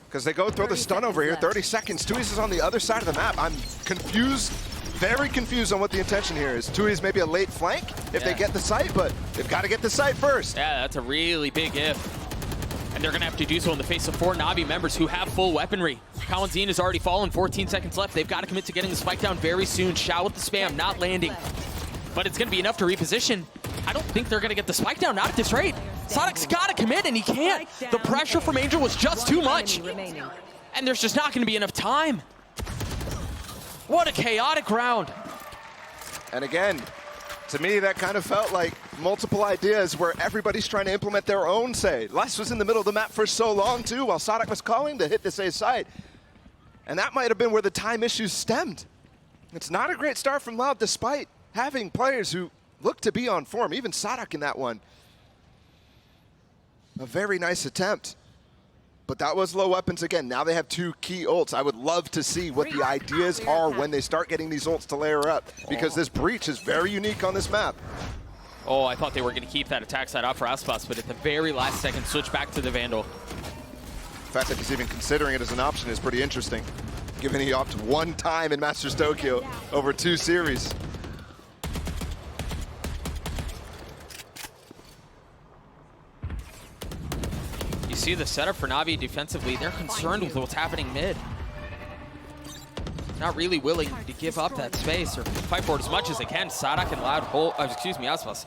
Because they go throw the stun over here, 30 seconds. Tui's is on the other side of the map. I'm confused, very confused on what the intention here is. Tui's maybe a late flank if they get the site, but they've got to get the site first. Yeah, that's a really big if. And they're going to have to do so in the face of 4 Na'Vi members who have full weaponry. Kawanzine has already fallen, 14 seconds left. They've got to commit to getting the spike down very soon. Shao with the spam, not landing. But it's going to be enough to reposition. I don't think they're going to get the spike down, not at this rate. Sadak's got to commit, and he can't. The pressure from Angel was just too much. And there's just not going to be enough time. What a chaotic round. And again, to me, that kind of felt like multiple ideas where everybody's trying to implement their own say. Les was in the middle of the map for so long, too, while Sadak was calling to hit this A side. And that might have been where the time issues stemmed. It's not a great start from Loud, despite having players who look to be on form. Even Sadak in that one. A very nice attempt. But that was low weapons again. Now they have 2 key ults. I would love to see what the ideas are when they start getting these ults to layer up, because this breach is very unique on this map. Oh, I thought they were going to keep that attack side up for Aspas, but at the very last second, switch back to the Vandal. The fact that he's even considering it as an option is pretty interesting, given he opted 1 time in Masters Tokyo over 2 series. You see the setup for Na'Vi defensively. They're concerned with what's happening mid. Not really willing to give up that space or fight for it as much as they can. Sadak and Loud hold, excuse me, Aspas.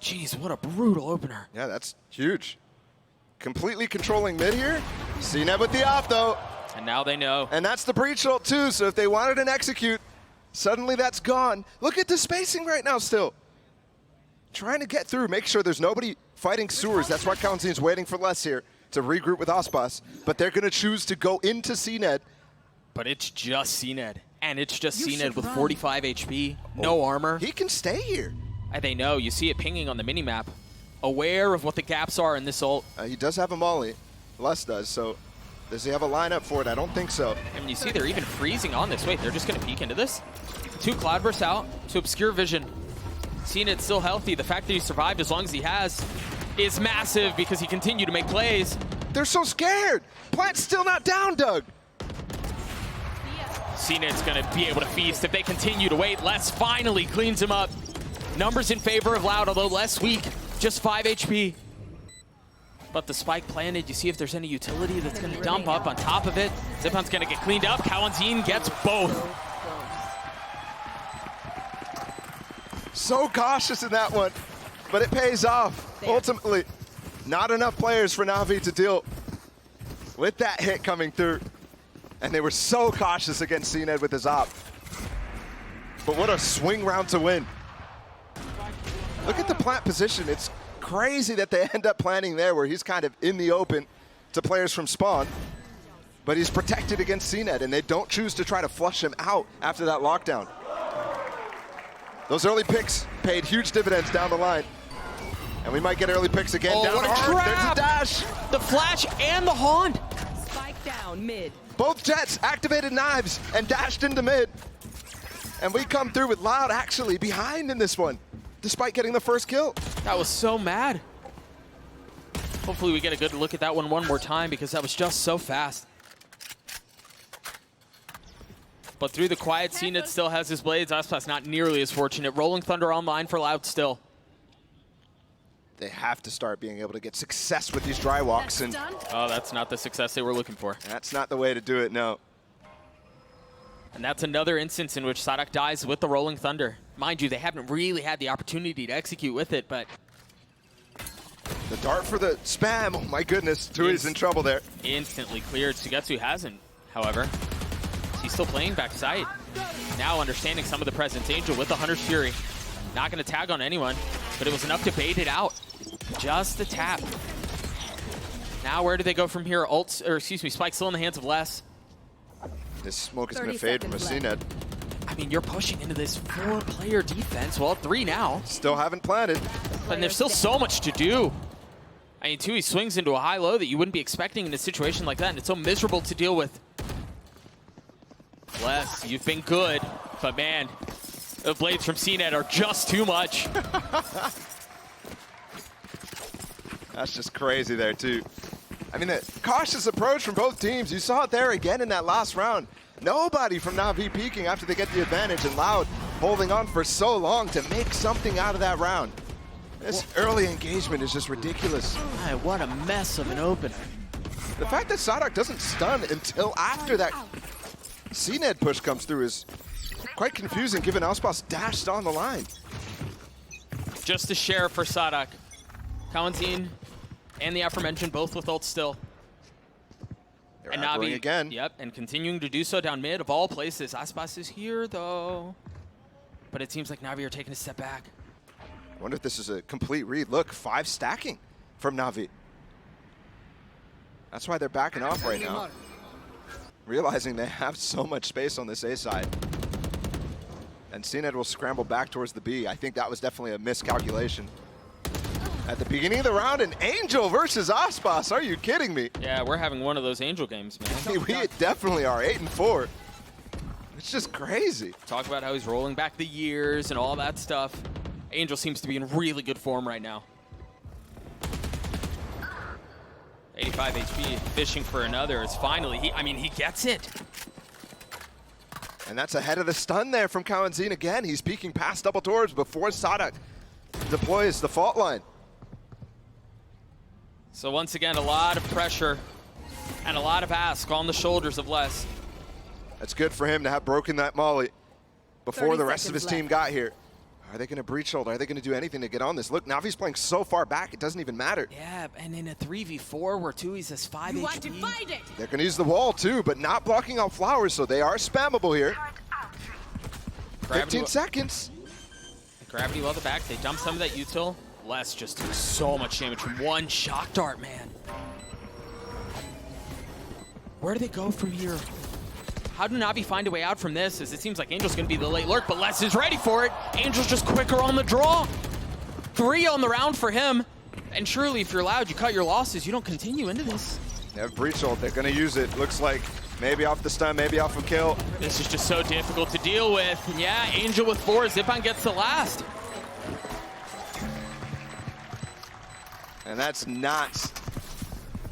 Jeez, what a brutal opener. Yeah, that's huge. Completely controlling mid here. CNED with the off though. And now they know. And that's the breach ult too, so if they wanted an execute, suddenly that's gone. Look at the spacing right now still. Trying to get through, make sure there's nobody fighting sewers. That's why Kawanzin's waiting for less here to regroup with Aspas. But they're gonna choose to go into CNED. But it's just CNED. And it's just CNED with 45 HP, no armor. He can stay here. They know, you see it pinging on the minimap. Aware of what the gaps are in this ult. He does have a molly, Les does, so does he have a lineup for it? I don't think so. And you see they're even freezing on this. Wait, they're just gonna peek into this? 2 Cloudbursts out to obscure vision. CNED's still healthy. The fact that he survived as long as he has is massive because he continued to make plays. They're so scared. Plant's still not down, Doug. CNED's gonna be able to feast if they continue to wait. Les finally cleans him up. Numbers in favor of Loud, although less weak, just 5 HP. But the spike planted, you see if there's any utility that's gonna dump up on top of it. Zipon's gonna get cleaned up. Kawanzin gets both. So cautious in that one, but it pays off. Ultimately, not enough players for Na'Vi to deal with that hit coming through. And they were so cautious against CNED with his op. But what a swing round to win. Look at the plant position. It's crazy that they end up planting there where he's kind of in the open to players from spawn. But he's protected against CNED, and they don't choose to try to flush him out after that lockdown. Those early picks paid huge dividends down the line. And we might get early picks again. Oh, down what a hard. trap! There's a dash. The flash and the Haunt. Spike down mid. Both Jets activated knives and dashed into mid. And we come through with Loud actually behind in this one, despite getting the first kill. That was so mad. Hopefully we get a good look at that one more time because that was just so fast. But through the quiet, CNED still has his blades. Aspas not nearly as fortunate. Rolling Thunder online for Loud still. They have to start being able to get success with these dry walks. And oh, that's not the success they were looking for. That's not the way to do it, no. And that's another instance in which Sadak dies with the Rolling Thunder. Mind you, they haven't really had the opportunity to execute with it, but... The dart for the spam, oh my goodness, Tui's in trouble there. Instantly cleared. Sugetsu hasn't, however. He's still playing backside. Now understanding some of the presence. Angel with the Hunter's Fury. Not going to tag on anyone, but it was enough to bait it out. Just the tap. Now where do they go from here? Ults, or excuse me, Spike still in the hands of Les. This smoke is going to fade from a CNED. I mean, you're pushing into this 4-player defense. Well, 3 now. Still haven't planted. And there's still so much to do. I mean, Tui swings into a high-low that you wouldn't be expecting in a situation like that, and it's so miserable to deal with. Les, you've been good, but man, the blades from CNED are just too much. That's just crazy there, too. I mean, the cautious approach from both teams. You saw it there again in that last round. Nobody from Na'Vi peeking after they get the advantage, and Loud holding on for so long to make something out of that round. This early engagement is just ridiculous. Man, what a mess of an opener. The fact that Sadak doesn't stun until after that CNED push comes through is quite confusing, given Aspas dashed on the line. Just a share for Sadak. Kawanzin and the aforementioned both with ult still. They're and Na'Vi again. Yep, and continuing to do so down mid of all places. Aspas is here though. But it seems like Na'Vi are taking a step back. I wonder if this is a complete read. Look, 5 stacking from Na'Vi. That's why they're backing off right now. Realizing they have so much space on this A side. And CNED will scramble back towards the B. I think that was definitely a miscalculation. At the beginning of the round, an Angel versus Aspas. Are you kidding me? Yeah, we're having one of those Angel games, man. We definitely are, 8-4. It's just crazy. Talk about how he's rolling back the years and all that stuff. Angel seems to be in really good form right now. 85 HP, fishing for another. It's finally, he gets it. And that's ahead of the stun there from Kawanzin again. He's peeking past double doors before Sadak deploys the fault line. So once again, a lot of pressure and a lot of ask on the shoulders of Les. That's good for him to have broken that molly before the rest of his team got here. Are they going to breach shoulder? Are they going to do anything to get on this? Look, Navi's playing so far back, it doesn't even matter. Yeah, and in a 3v4 where Tui's has 5 HP. They're going to use the wall too, but not blocking out flowers, so they are spammable here. 15 seconds. Gravity well the back. They dump some of that util. Les just took so much damage from one shock dart, man. Where do they go from here? How do Navi find a way out from this? As it seems like Angel's going to be the late lurk, but Les is ready for it. Angel's just quicker on the draw. 3 on the round for him. And surely, if you're Loud, you cut your losses. You don't continue into this. They have breach ult. They're going to use it. Looks like maybe off the stun, maybe off a kill. This is just so difficult to deal with. And yeah, Angel with 4. Zippon gets the last. And that's not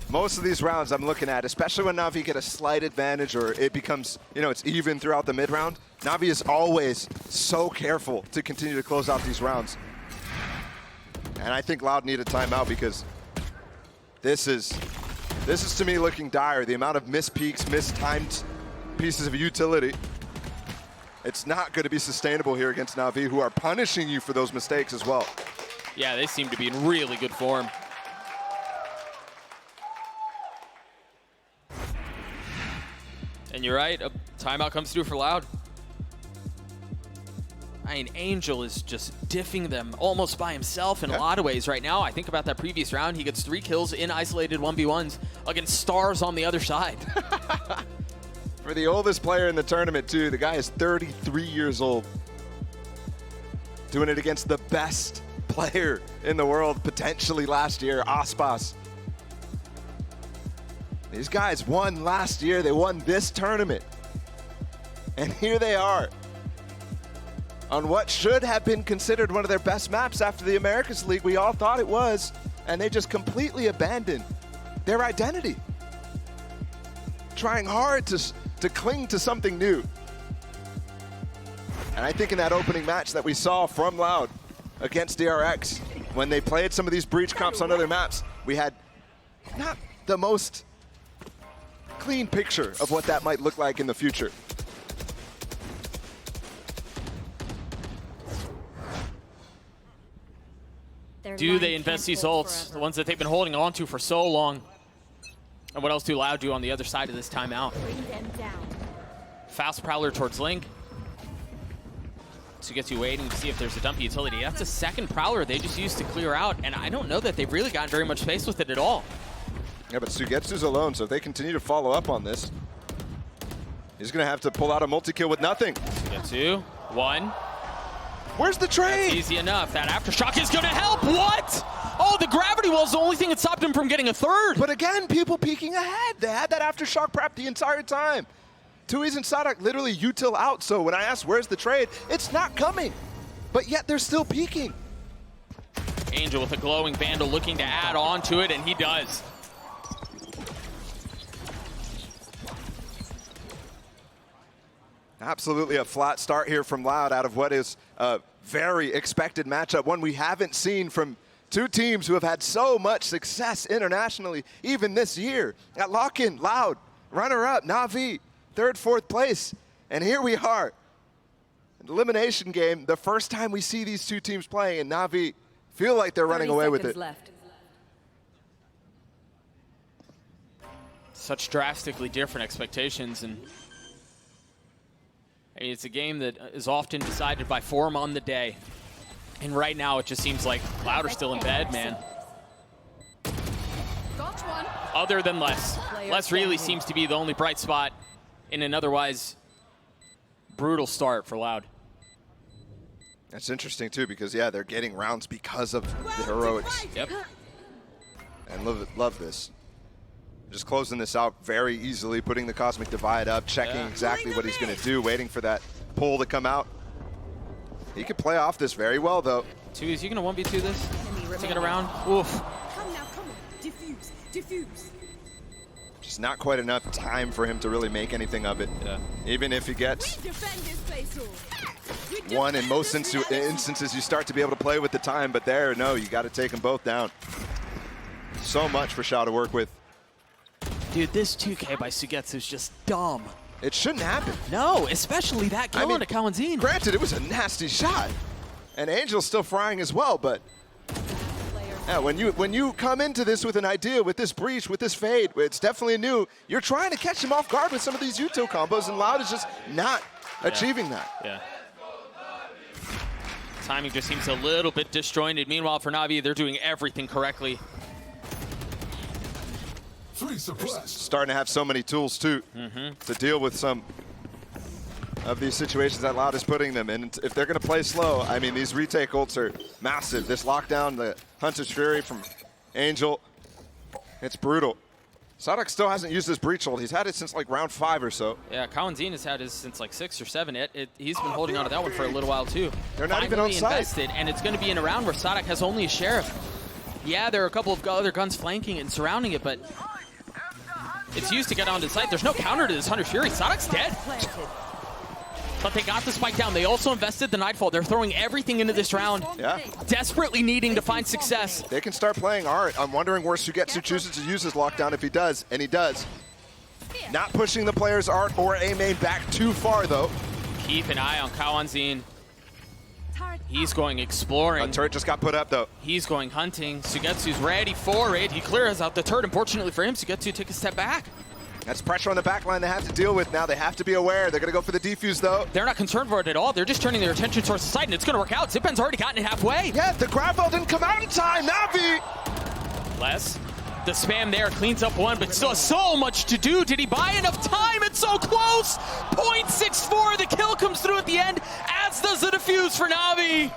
most of these rounds I'm looking at, especially when Navi get a slight advantage or it becomes, it's even throughout the mid-round. Navi is always so careful to continue to close out these rounds. And I think Loud need a timeout because this is to me looking dire. The amount of missed peaks, mistimed pieces of utility. It's not going to be sustainable here against Navi, who are punishing you for those mistakes as well. Yeah, they seem to be in really good form. And you're right, a timeout comes through for Loud. Angel is just diffing them almost by himself in a lot of ways right now. I think about that previous round. He gets 3 kills in isolated 1v1s against stars on the other side. For the oldest player in the tournament, too, the guy is 33 years old. Doing it against the best player in the world, potentially last year, Aspas. These guys won last year. They won this tournament. And here they are on what should have been considered one of their best maps after the Americas League. We all thought it was, and they just completely abandoned their identity. Trying hard to cling to something new. And I think in that opening match that we saw from Loud against DRX, when they played some of these breach comps on other maps, we had not the most clean picture of what that might look like in the future. Do they invest these ults, the ones that they've been holding on to for so long? And what else do Loud do on the other side of this timeout? Fast Prowler towards Link. So gets you waiting to see if there's a dumpy utility. That's a second Prowler they just used to clear out, and I don't know that they've really gotten very much space with it at all. Yeah, but Sugetsu's alone, so if they continue to follow up on this, he's going to have to pull out a multi-kill with nothing. Sugetsu, 1. Where's the trade? That's easy enough. That aftershock is going to help. What? Oh, the gravity wall is the only thing that stopped him from getting a 3rd. But again, people peeking ahead. They had that aftershock prep the entire time. Tui's and Sadak literally util out, so when I ask where's the trade, it's not coming. But yet they're still peeking. Angel with a glowing Vandal looking to add on to it, and he does. Absolutely a flat start here from Loud out of what is a very expected matchup, one we haven't seen from 2 teams who have had so much success internationally, even this year. At lock-in, Loud, runner-up, Navi, 3rd, 4th place. And here we are, an elimination game, the first time we see these 2 teams playing, and Navi feel like they're running away with it. Left. Such drastically different expectations, and it's a game that is often decided by form on the day. And right now, it just seems like Loud are still in bed, man. Got one. Other than Les. Les really seems to be the only bright spot in an otherwise brutal start for Loud. That's interesting too, because yeah, they're getting rounds because of the heroics. Yep. And love this. Just closing this out very easily, putting the Cosmic Divide up, checking exactly what he's going to do, waiting for that pull to come out. He could play off this very well, though. Is he going to 1v2 this? Take it around? Oof. Come now, come on. Diffuse, diffuse. Just not quite enough time for him to really make anything of it. Yeah. Even if he gets Defend this place all. one, in most instances, you start to be able to play with the time, but there, no, you got to take them both down. So much for Xiao to work with. Dude, this 2K by Sugetsu is just dumb. It shouldn't happen. No, especially that kill onto Kawanzin. Granted, it was a nasty shot. And Angel's still frying as well, but yeah, when you come into this with an idea, with this breach, with this fade, it's definitely new. You're trying to catch him off guard with some of these Yuto combos, and Loud is just not achieving that. Yeah. Timing just seems a little bit disjointed. Meanwhile, for Navi, they're doing everything correctly. Starting to have so many tools too to deal with some of these situations that Loud is putting them in. And if they're going to play slow, I mean, these retake ults are massive. This lockdown, the Hunter's Fury from Angel, it's brutal. Sadak still hasn't used his breach ult. He's had it since like round 5 or so. Yeah, Kawanzin has had his since like 6 or 7. He's been holding on to that one for a little while too. They're not even on site. Invested, and it's going to be in a round where Sadak has only a Sheriff. Yeah, there are a couple of other guns flanking and surrounding it, but it's used to get onto the site. There's no counter to this Hunter's Fury. Sadak's dead. But they got the spike down. They also invested the Nightfall. They're throwing everything into this round. Yeah. Desperately needing to find success. They can start playing art. I'm wondering where Sugetsu chooses to use his lockdown if he does, and he does. Not pushing the player's art or A main back too far, though. Keep an eye on Kawanzin. He's going exploring. A turret just got put up, though. He's going hunting. Sugetsu's ready for it. He clears out the turret. Unfortunately for him, Sugetsu took a step back. That's pressure on the back line they have to deal with now. They have to be aware. They're going to go for the defuse, though. They're not concerned for it at all. They're just turning their attention towards the site, and it's going to work out. Zipan's already gotten it halfway. Yeah, the grab ball didn't come out in time. Navi! Les, the spam there cleans up one, but still has so much to do. Did he buy enough time? It's so close. 0.64. The kill comes through at the end, as does the defuse for Navi.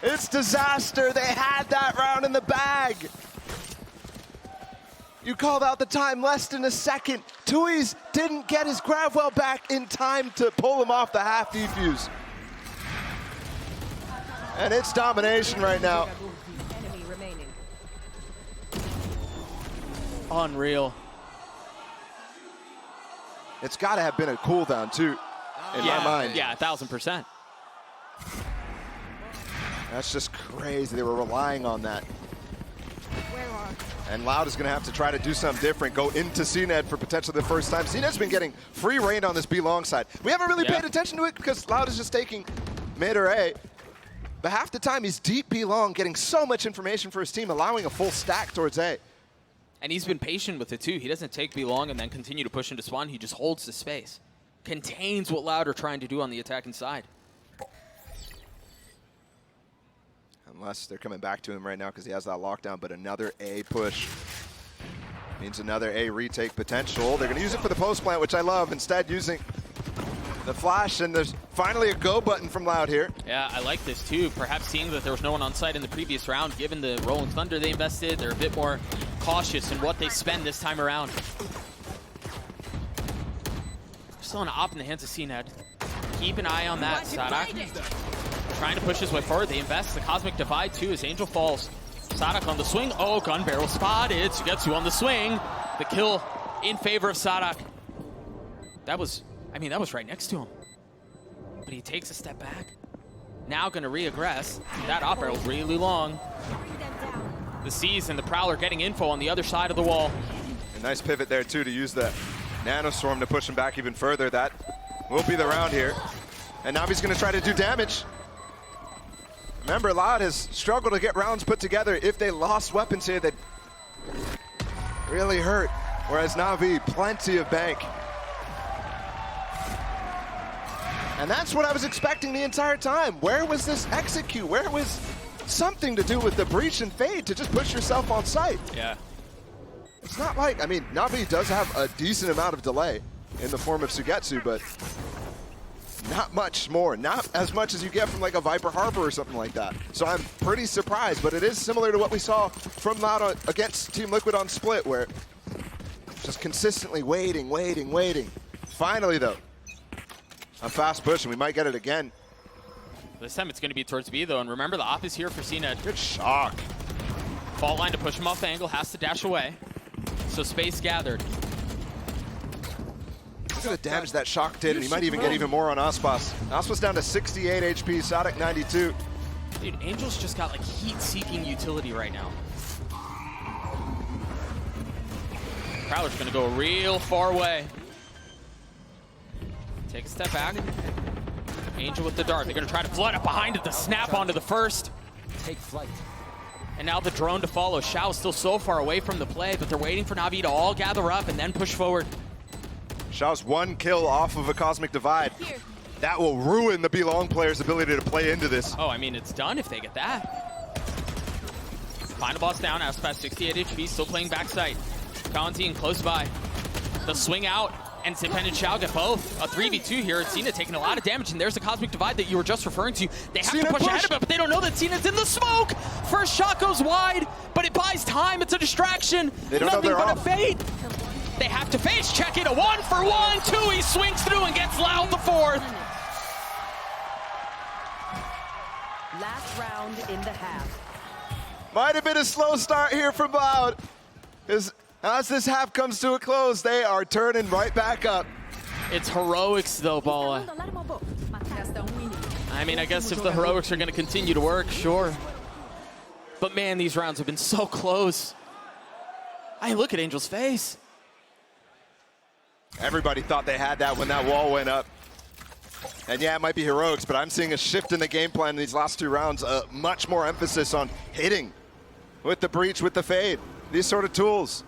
It's disaster. They had that round in the bag. You called out the time, less than a second. Tui's didn't get his Gravwell back in time to pull him off the half defuse. And it's domination right now. Unreal. It's got to have been a cooldown too, in my mind. Yeah, 1000%. That's just crazy. They were relying on that. And Loud is going to have to try to do something different, go into CNED for potentially the first time. CNED's been getting free reign on this B long side. We haven't really paid attention to it because Loud is just taking mid or A. But half the time he's deep B long, getting so much information for his team, allowing a full stack towards A. And he's been patient with it too. He doesn't take B long and then continue to push into spawn. He just holds the space. Contains what Loud are trying to do on the attacking side. Unless they're coming back to him right now because he has that lockdown, but another A push means another A retake potential. They're going to use it for the post plant, which I love, instead using the flash, and there's finally a go button from Loud here. Yeah, I like this too. Perhaps seeing that there was no one on site in the previous round, given the Rolling Thunder they invested, they're a bit more cautious in what they spend this time around. Still an op in the hands of CNED. Keep an eye on that, Sadak. Trying to push his way forward. They invest the Cosmic Divide too as Angel falls. Sadak on the swing. Oh, gun barrel spotted. Sugetsu on the swing. The kill in favor of Sadak. That was right next to him. But he takes a step back. Now going to re-aggress. That op barrel really long. The Seas and the Prowler getting info on the other side of the wall. A nice pivot there too to use the Nanostorm to push him back even further. That will be the round here. And Navi's going to try to do damage. Remember, Loud has struggled to get rounds put together. If they lost weapons here, they'd really hurt. Whereas Navi, plenty of bank. And that's what I was expecting the entire time. Where was this execute? Where was something to do with the breach and fade to just push yourself on site? Yeah. It's not like, I mean, Navi does have a decent amount of delay in the form of Sugetsu, but not much more. Not as much as you get from like a Viper Harbor or something like that. So I'm pretty surprised, but it is similar to what we saw from Loud against Team Liquid on Split, where just consistently waiting. Finally, though, a fast push, and we might get it again. This time it's going to be towards B, though, and remember the op is here for CNED. Good shock. Fault line to push him off the angle, has to dash away. So space gathered. Look at the damage that shock did, and he might even get even more on Aspas. Aspas down to 68 HP, Sadek 92. Dude, Angel's just got like heat-seeking utility right now. Prowler's gonna go real far away. Take a step back. Angel with the dart. They're gonna try to flood up behind it, the snap onto the first. Take flight. And now the drone to follow. Xiao's still so far away from the play, but they're waiting for Na'Vi to all gather up and then push forward. Xiao's 1 kill off of a Cosmic Divide. That will ruin the Belong player's ability to play into this. Oh, I mean, it's done if they get that. Final boss down, Aspas 68 HP, still playing backside. Valentine close by. The swing out, and Zipan and Xiao get both. A 3v2 here. Cena taking a lot of damage, and there's the Cosmic Divide that you were just referring to. They have to push ahead of it, but they don't know that Cena's in the smoke. First shot goes wide, but it buys time. It's a distraction. They don't know Nothing they're but off. a fate. They have to face check it. A 1-for-1. Tui swings through and gets Loud the fourth. Last round in the half. Might have been a slow start here from Loud. As this half comes to a close, they are turning right back up. It's heroics though, Bala. I mean, I guess if the heroics are going to continue to work, sure. But man, these rounds have been so close. I look at Angel's face. Everybody thought they had that when that wall went up. And yeah, it might be heroics, but I'm seeing a shift in the game plan in these last 2 rounds. Much more emphasis on hitting with the breach, with the fade. These sort of tools.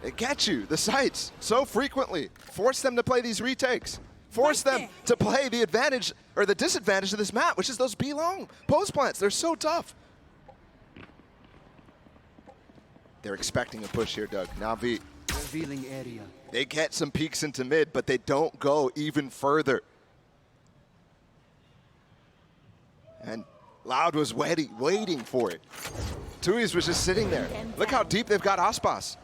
They get you, the sights, so frequently. Force them to play these retakes. Force them to play the advantage or the disadvantage of this map, which is those B-long pose plants. They're so tough. They're expecting a push here, Doug. Na'Vi. Revealing area. They get some peeks into mid, but they don't go even further. And Loud was waiting for it. Tui's was just sitting there. Look how deep they've got Aspas.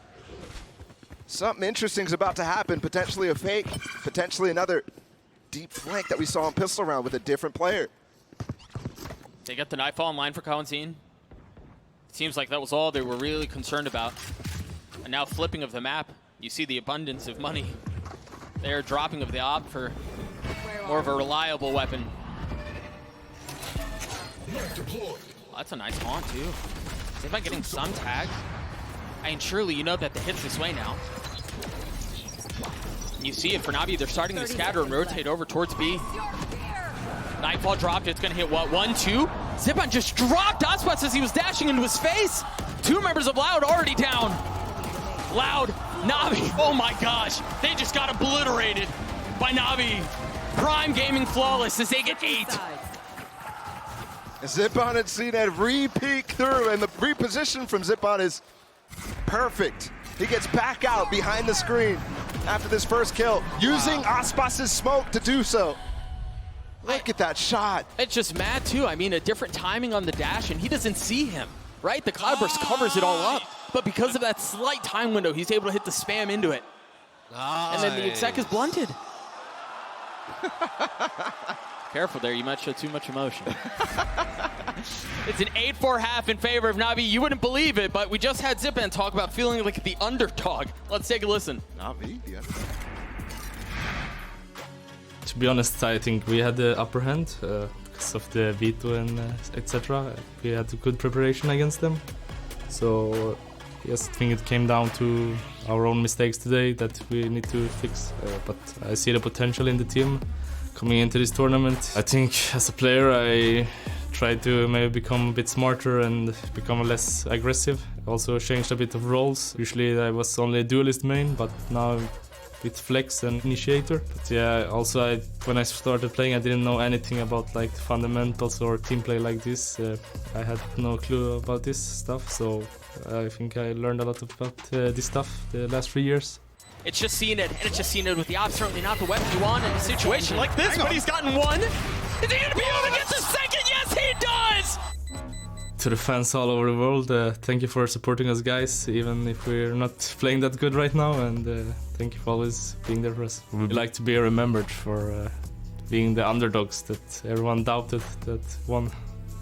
Something interesting is about to happen. Potentially a fake, potentially another deep flank that we saw in Pistol Round with a different player. They get the Nightfall in line for Valentine. Seems like that was all they were really concerned about. And now flipping of the map, you see the abundance of money. They're dropping of the op for more of a reliable weapon. Oh, that's a nice haunt too. See if I'm getting some tag. I mean, surely you know that the hit's this way now. You see it for Na'Vi, they're starting to scatter and rotate over towards B. Nightfall dropped, it's gonna hit what, 1-2? Zipan just dropped Aspas as he was dashing into his face. 2 members of Loud already down. Loud, Na'Vi, oh my gosh. They just got obliterated by Na'Vi. Prime Gaming flawless as they get 8. Zipan and CNED re-peek through, and the reposition from Zipan is perfect. He gets back out behind the screen after this first kill, using Aspas' smoke to do so. Look at that shot. It's just mad too. I mean, a different timing on the dash, and he doesn't see him, right? The Cloudburst covers it all up, but because of that slight time window, he's able to hit the spam into it. And then the exec is blunted. Careful there, you might show too much emotion. It's an 8-4 half in favor of Na'Vi. You wouldn't believe it, but we just had Zipan talk about feeling like the underdog. Let's take a listen. Na'Vi, yeah. To be honest, I think we had the upper hand because of the veto and etc. We had a good preparation against them. So yes, I think it came down to our own mistakes today that we need to fix. But I see the potential in the team coming into this tournament. I think as a player I tried to maybe become a bit smarter and become less aggressive. Also changed a bit of roles. Usually I was only a duelist main, but now with flex and initiator. But yeah, also when I started playing I didn't know anything about like fundamentals or team play like this. I had no clue about this stuff, so I think I learned a lot about this stuff the last 3 years. It's just seen it, and it's just seen it with the op. Certainly not the weapon you want in a situation like this, but he's gotten one. Is he gonna be able to get the second? Yes, he does! To the fans all over the world, thank you for supporting us, guys, even if we're not playing that good right now, and thank you for always being there for us. We'd like to be remembered for being the underdogs that everyone doubted that won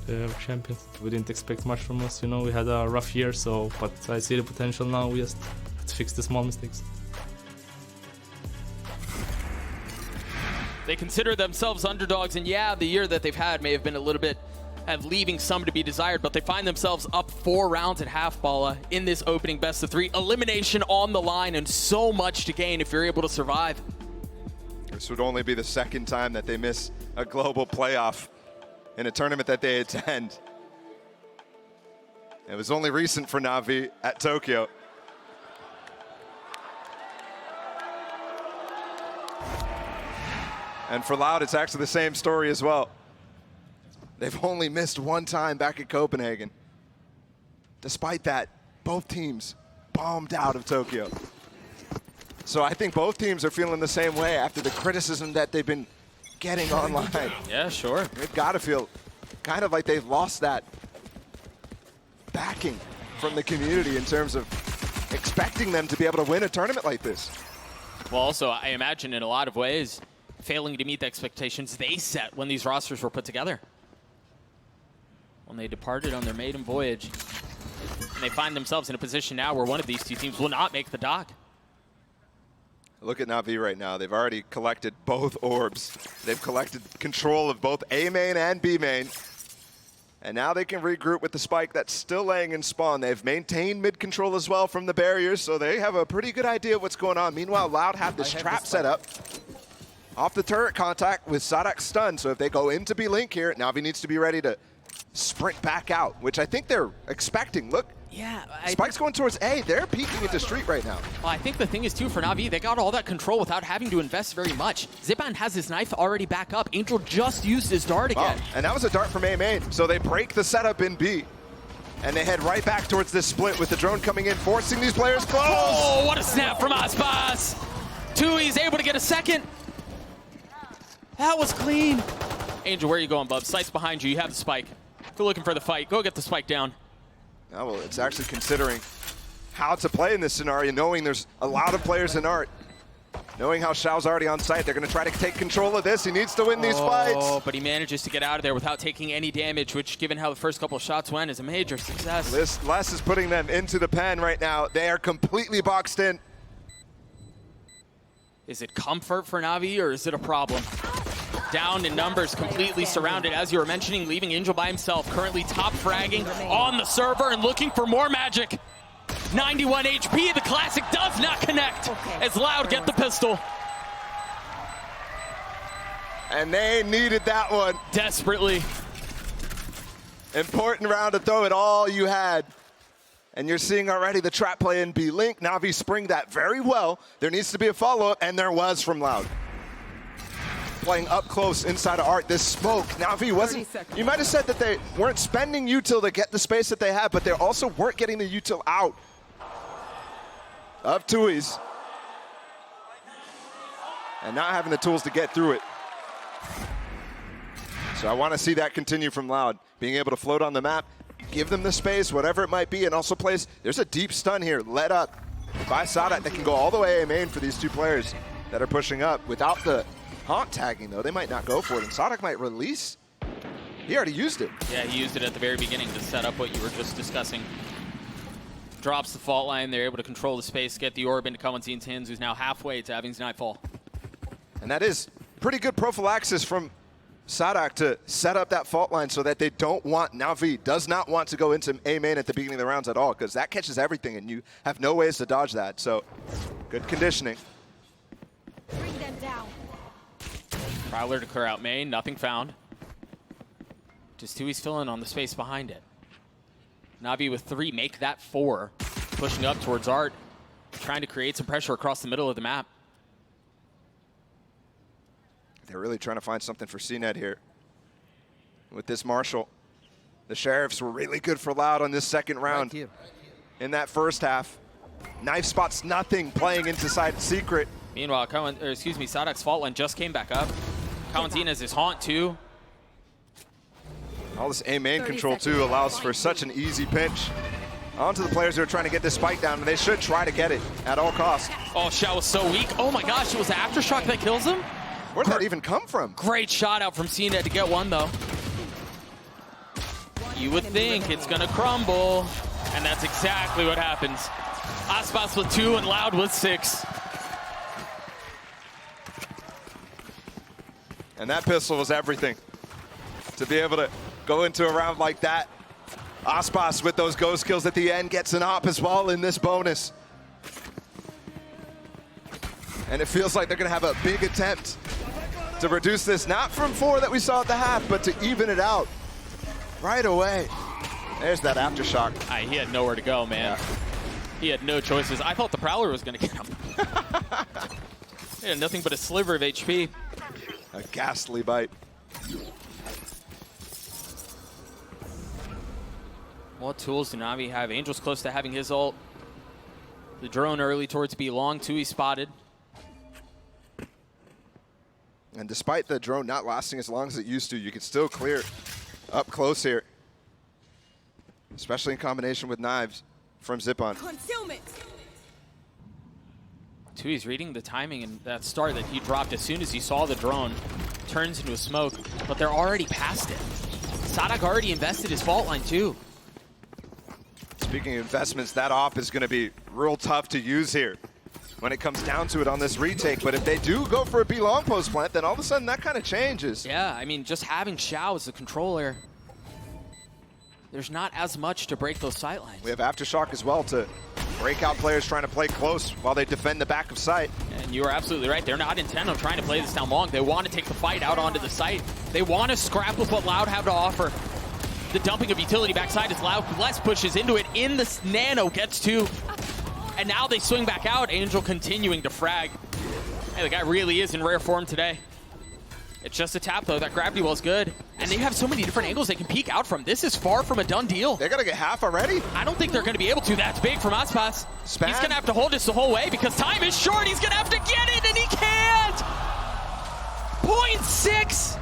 the champions. We didn't expect much from us, you know, we had a rough year, but I see the potential now. We just have to fix the small mistakes. They consider themselves underdogs, and yeah, the year that they've had may have been a little bit leaving some to be desired, but they find themselves up 4 rounds at half balla in this opening best of 3. Elimination on the line, and so much to gain if you're able to survive. This would only be the second time that they miss a global playoff in a tournament that they attend. It was only recent for Na'Vi at Tokyo. And for Loud, it's actually the same story as well. They've only missed 1 time back at Copenhagen. Despite that, both teams bombed out of Tokyo. So I think both teams are feeling the same way after the criticism that they've been getting online. Yeah, sure. They've got to feel kind of like they've lost that backing from the community in terms of expecting them to be able to win a tournament like this. Well, also, I imagine in a lot of ways, failing to meet the expectations they set when these rosters were put together. When they departed on their maiden voyage. And they find themselves in a position now where one of these two teams will not make the dock. Look at Na'Vi right now. They've already collected both orbs. They've collected control of both A main and B main. And now they can regroup with the spike that's still laying in spawn. They've maintained mid control as well from the barriers, so they have a pretty good idea of what's going on. Meanwhile, Loud have this trap set up off the turret contact with Sadak stunned. So if they go into B-Link here, Na'Vi needs to be ready to sprint back out, which I think they're expecting. Look, yeah, Spike's going towards A. They're peeking into Street right now. Well, I think the thing is, too, for Na'Vi, they got all that control without having to invest very much. Zipan has his knife already back up. Angel just used his dart again. Oh, and that was a dart from A main. So they break the setup in B. And they head right back towards this split with the drone coming in, forcing these players close. Oh, what a snap from Aspas. Tui's able to get a second. That was clean. Angel, where are you going, bub? Sight's behind you. You have the spike. Go looking for the fight. Go get the spike down. Oh, well, it's actually considering how to play in this scenario, knowing there's a lot of players in Art. Knowing how Xiao's already on site, they're going to try to take control of this. He needs to win these fights. Oh, but he manages to get out of there without taking any damage, which, given how the first couple of shots went, is a major success. Les is putting them into the pen right now. They are completely boxed in. Is it comfort for Na'Vi, or is it a problem? Down in numbers, completely surrounded, as you were mentioning, leaving Angel by himself, currently top fragging on the server and looking for more magic. 91 HP, the classic does not connect as Loud get the pistol. And they needed that one. Desperately. Important round to throw it all you had. And you're seeing already the trap play in B-Link. Na'Vi spring that very well. There needs to be a follow-up, and there was from Loud. Playing up close inside of Art, this smoke. Na'Vi wasn't, you might have said that they weren't spending util to get the space that they had, but they also weren't getting the util out of Tui's. And not having the tools to get through it. So I want to see that continue from Loud. Being able to float on the map, give them the space, whatever it might be, and also place, there's a deep stun here, let up by Sadat that can go all the way A main for these two players that are pushing up. Without the haunt tagging, though, they might not go for it, and Sadak might release. He already used it. Yeah, he used it at the very beginning to set up what you were just discussing. Drops the fault line, they're able to control the space, get the orb into Kawanzin's hands, who's now halfway to having his nightfall. And that is pretty good prophylaxis from Sadak to set up that fault line so that they don't want, Na'Vi does not want to go into A main at the beginning of the rounds at all, because that catches everything and you have no ways to dodge that. So good conditioning. Bring them down. Prowler to clear out main, nothing found. Just Tui's filling on the space behind it. Na'Vi with 3, make that 4. Pushing up towards Art, trying to create some pressure across the middle of the map. They're really trying to find something for CNED here. With this Marshall, the Sheriffs were really good for Loud on this second round. In that first half, Knife spots nothing, playing into side secret. Meanwhile, Sadak's fault line just came back up. Kawanzin has his haunt too. All this A-main control too allows for such an easy pinch onto the players who are trying to get this spike down, and they should try to get it at all costs. Oh, Xiao was so weak. Oh my gosh, it was the Aftershock that kills him? Where did that even come from? Great shot out from CNED to get one though. You would think it's gonna crumble, and that's exactly what happens. Aspas with 2 and Loud with 6. And that pistol was everything. To be able to go into a round like that. Aspas with those ghost kills at the end gets an op as well in this bonus. And it feels like they're gonna have a big attempt to reduce this, not from 4 that we saw at the half, but to even it out right away. There's that Aftershock. He had nowhere to go, man. Yeah. He had no choices. I thought the Prowler was gonna get him. He had nothing but a sliver of HP. A ghastly bite. What tools do Navi have? Angel's close to having his ult. The drone early towards B long, 2 he spotted. And despite the drone not lasting as long as it used to, you can still clear up close here. Especially in combination with knives from Zipon. Concealment. Tui's reading the timing and that start that he dropped as soon as he saw the drone. Turns into a smoke, but they're already past it. Sadak already invested his fault line too. Speaking of investments, that op is going to be real tough to use here when it comes down to it on this retake. But if they do go for a B long post plant, then all of a sudden that kind of changes. Yeah, I mean, just having Xiao as the controller, there's not as much to break those sight lines. We have Aftershock as well to break out players trying to play close while they defend the back of sight. And you are absolutely right. They're not intent on trying to play this down long. They want to take the fight out onto the site. They want to scrap with what Loud have to offer. The dumping of utility backside is Loud. Bless pushes into it. In the Nano gets 2. And now they swing back out. Angel continuing to frag. Hey, the guy really is in rare form today. It's just a tap, though. That gravity wall's good. And they have so many different angles they can peek out from. This is far from a done deal. They're going to get half already? I don't think they're going to be able to. That's big from Aspas. Span. He's going to have to hold this the whole way because time is short. He's going to have to get it, and he can't! 0.6!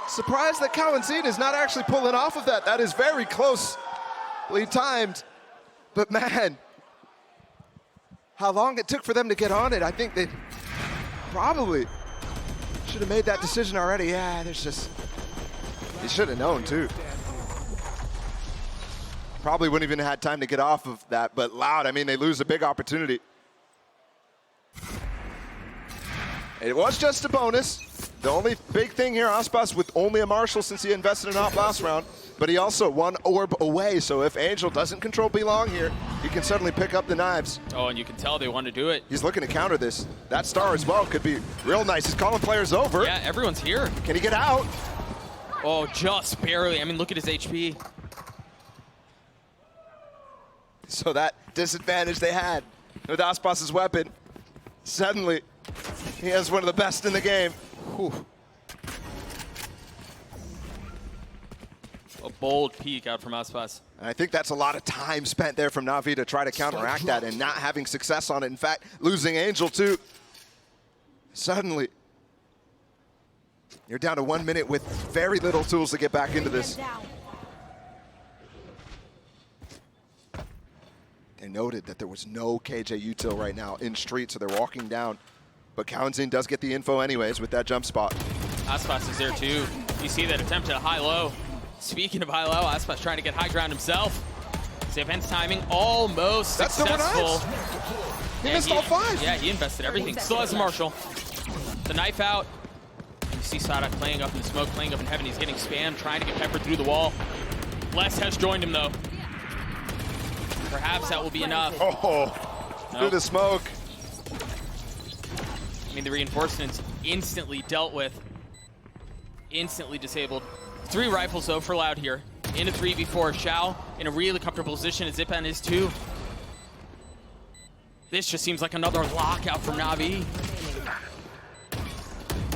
Surprised that Kawanzin is not actually pulling off of that. That is very closely timed. But man, how long it took for them to get on it. I think they probably should have made that decision already. Yeah, there's just, he should have known too. Probably wouldn't even have had time to get off of that, but Loud, I mean, they lose a big opportunity. It was just a bonus. The only big thing here, Aspas with only a Marshal since he invested an op last round, but he also 1 orb away, so if Angel doesn't control B long here, he can certainly pick up the knives. Oh, and you can tell they want to do it. He's looking to counter this. That star as well could be real nice. He's calling players over. Yeah, everyone's here. Can he get out? Oh, just barely. I mean, look at his HP. So that disadvantage they had with Aspas's weapon, suddenly he has one of the best in the game. Whew. A bold peek out from Aspas. And I think that's a lot of time spent there from Navi to try to counteract that and not having success on it. In fact, losing Angel too. Suddenly, you're down to 1 minute with very little tools to get back into this. They noted that there was no KJ util right now in street, so they're walking down. But Kawanzin does get the info anyways with that jump spot. Aspas is there too. You see that attempt at a high-low. Speaking of high-low, Aspas trying to get high ground himself. Zip's timing almost successful. He missed all 5. Yeah, he invested everything. Still has a Marshal. The knife out. And you see Sadak playing up in the smoke, playing up in heaven. He's getting spammed, trying to get peppered through the wall. Les has joined him though. Perhaps that will be enough. Oh, through the smoke. I mean, the reinforcements instantly dealt with. Instantly disabled. 3 rifles though for Loud here. In a 3v4. Xiao in a really comfortable position as Zipan is too. This just seems like another lockout from Navi.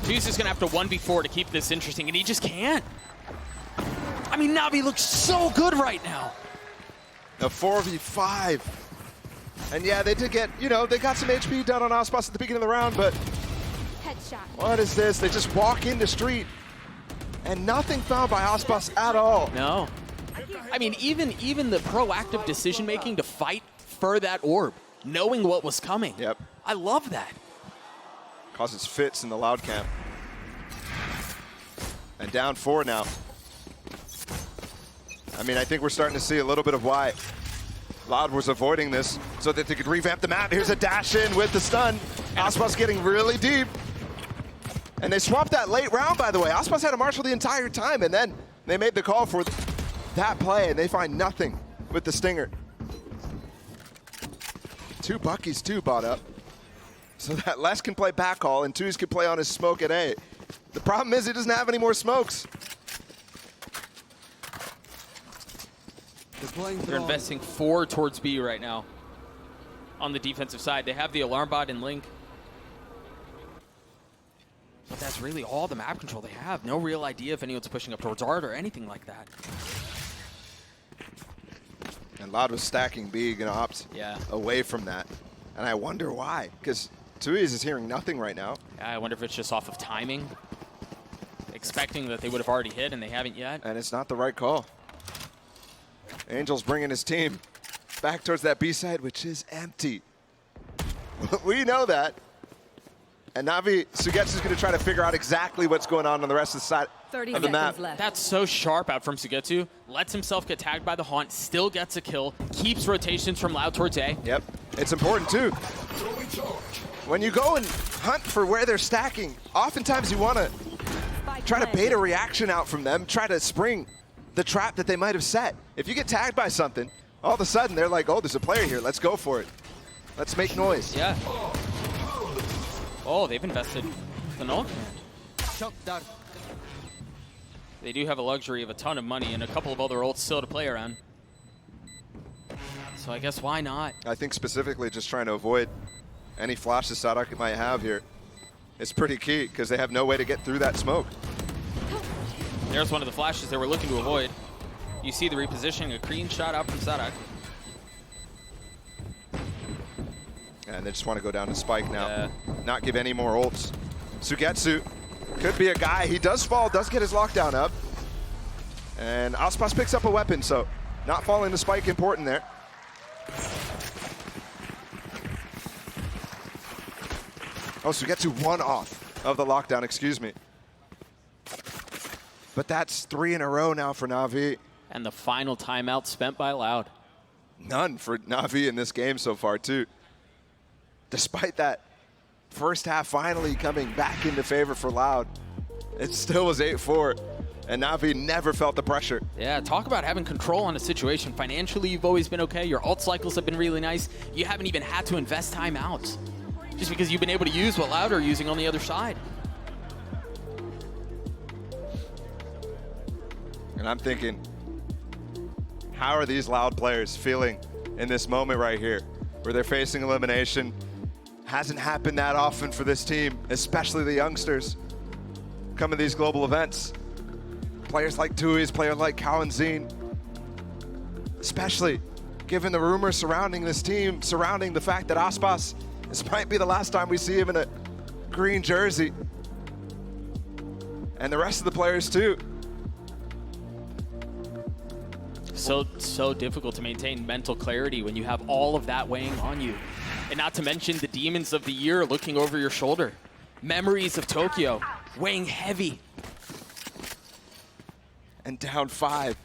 Fuse is gonna have to 1v4 to keep this interesting, and he just can't. I mean, Navi looks so good right now. A 4v5. And yeah, they did get, you know, they got some HP done on Aspas at the beginning of the round, but Headshot. what is this? They just walk into street and nothing found by Aspas at all. No. I mean, even the proactive decision-making to fight for that orb, knowing what was coming. Yep. I love that. Causes fits in the Loud camp. And down 4 now. I mean, I think we're starting to see a little bit of why Loud was avoiding this so that they could revamp the map. Here's a dash in with the stun. Aspas getting really deep. And they swapped that late round, by the way. Aspas had a marshal the entire time, and then they made the call for that play, and they find nothing with the stinger. 2 Buckies, too, bought up. So that Les can play backhaul, and Twos can play on his smoke at A. The problem is he doesn't have any more smokes. They're investing 4 towards B right now on the defensive side. They have the alarm bot and Link. But that's really all the map control they have. No real idea if anyone's pushing up towards Art or anything like that. And Loud was stacking B, gonna opt away from that. And I wonder why, because Tui's is hearing nothing right now. Yeah, I wonder if it's just off of timing. Expecting that they would have already hit and they haven't yet. And it's not the right call. Angel's bringing his team back towards that B side, which is empty. We know that. And Navi, Sugetsu's going to try to figure out exactly what's going on the rest of the side of the map. That's so sharp out from Sugetsu. Lets himself get tagged by the Haunt, still gets a kill, keeps rotations from Loud towards A. Yep, it's important too. When you go and hunt for where they're stacking, oftentimes you want to try to bait a reaction out from them, try to spring the trap that they might have set. If you get tagged by something, all of a sudden they're like, oh, there's a player here, let's go for it. Let's make noise. Yeah. Oh, they've invested the null command. They do have a luxury of a ton of money and a couple of other ults still to play around. So I guess why not? I think specifically just trying to avoid any flashes Sadak might have here. It's pretty key because they have no way to get through that smoke. There's one of the flashes they were looking to avoid. You see the repositioning, a clean shot out from Sadak. And they just want to go down to Spike now. Not give any more ults. Sugetsu could be a guy. He does fall, does get his lockdown up. And Aspas picks up a weapon, so not falling to Spike important there. Oh, Sugetsu 1 off of the lockdown, excuse me. But that's 3 in a row now for Na'Vi. And the final timeout spent by Loud. None for Na'Vi in this game so far, too. Despite that first half finally coming back into favor for Loud, it still was 8-4, and Na'Vi never felt the pressure. Yeah, talk about having control on a situation. Financially, you've always been okay. Your ult cycles have been really nice. You haven't even had to invest timeouts just because you've been able to use what Loud are using on the other side. And I'm thinking, how are these Loud players feeling in this moment right here, where they're facing elimination? Hasn't happened that often for this team, especially the youngsters coming to these global events. Players like Tui's, players like Cowan-Zine, especially given the rumors surrounding this team, surrounding the fact that Aspas, this might be the last time we see him in a green jersey. And the rest of the players too. So difficult to maintain mental clarity when you have all of that weighing on you. And not to mention the demons of the year looking over your shoulder. Memories of Tokyo weighing heavy. And down 5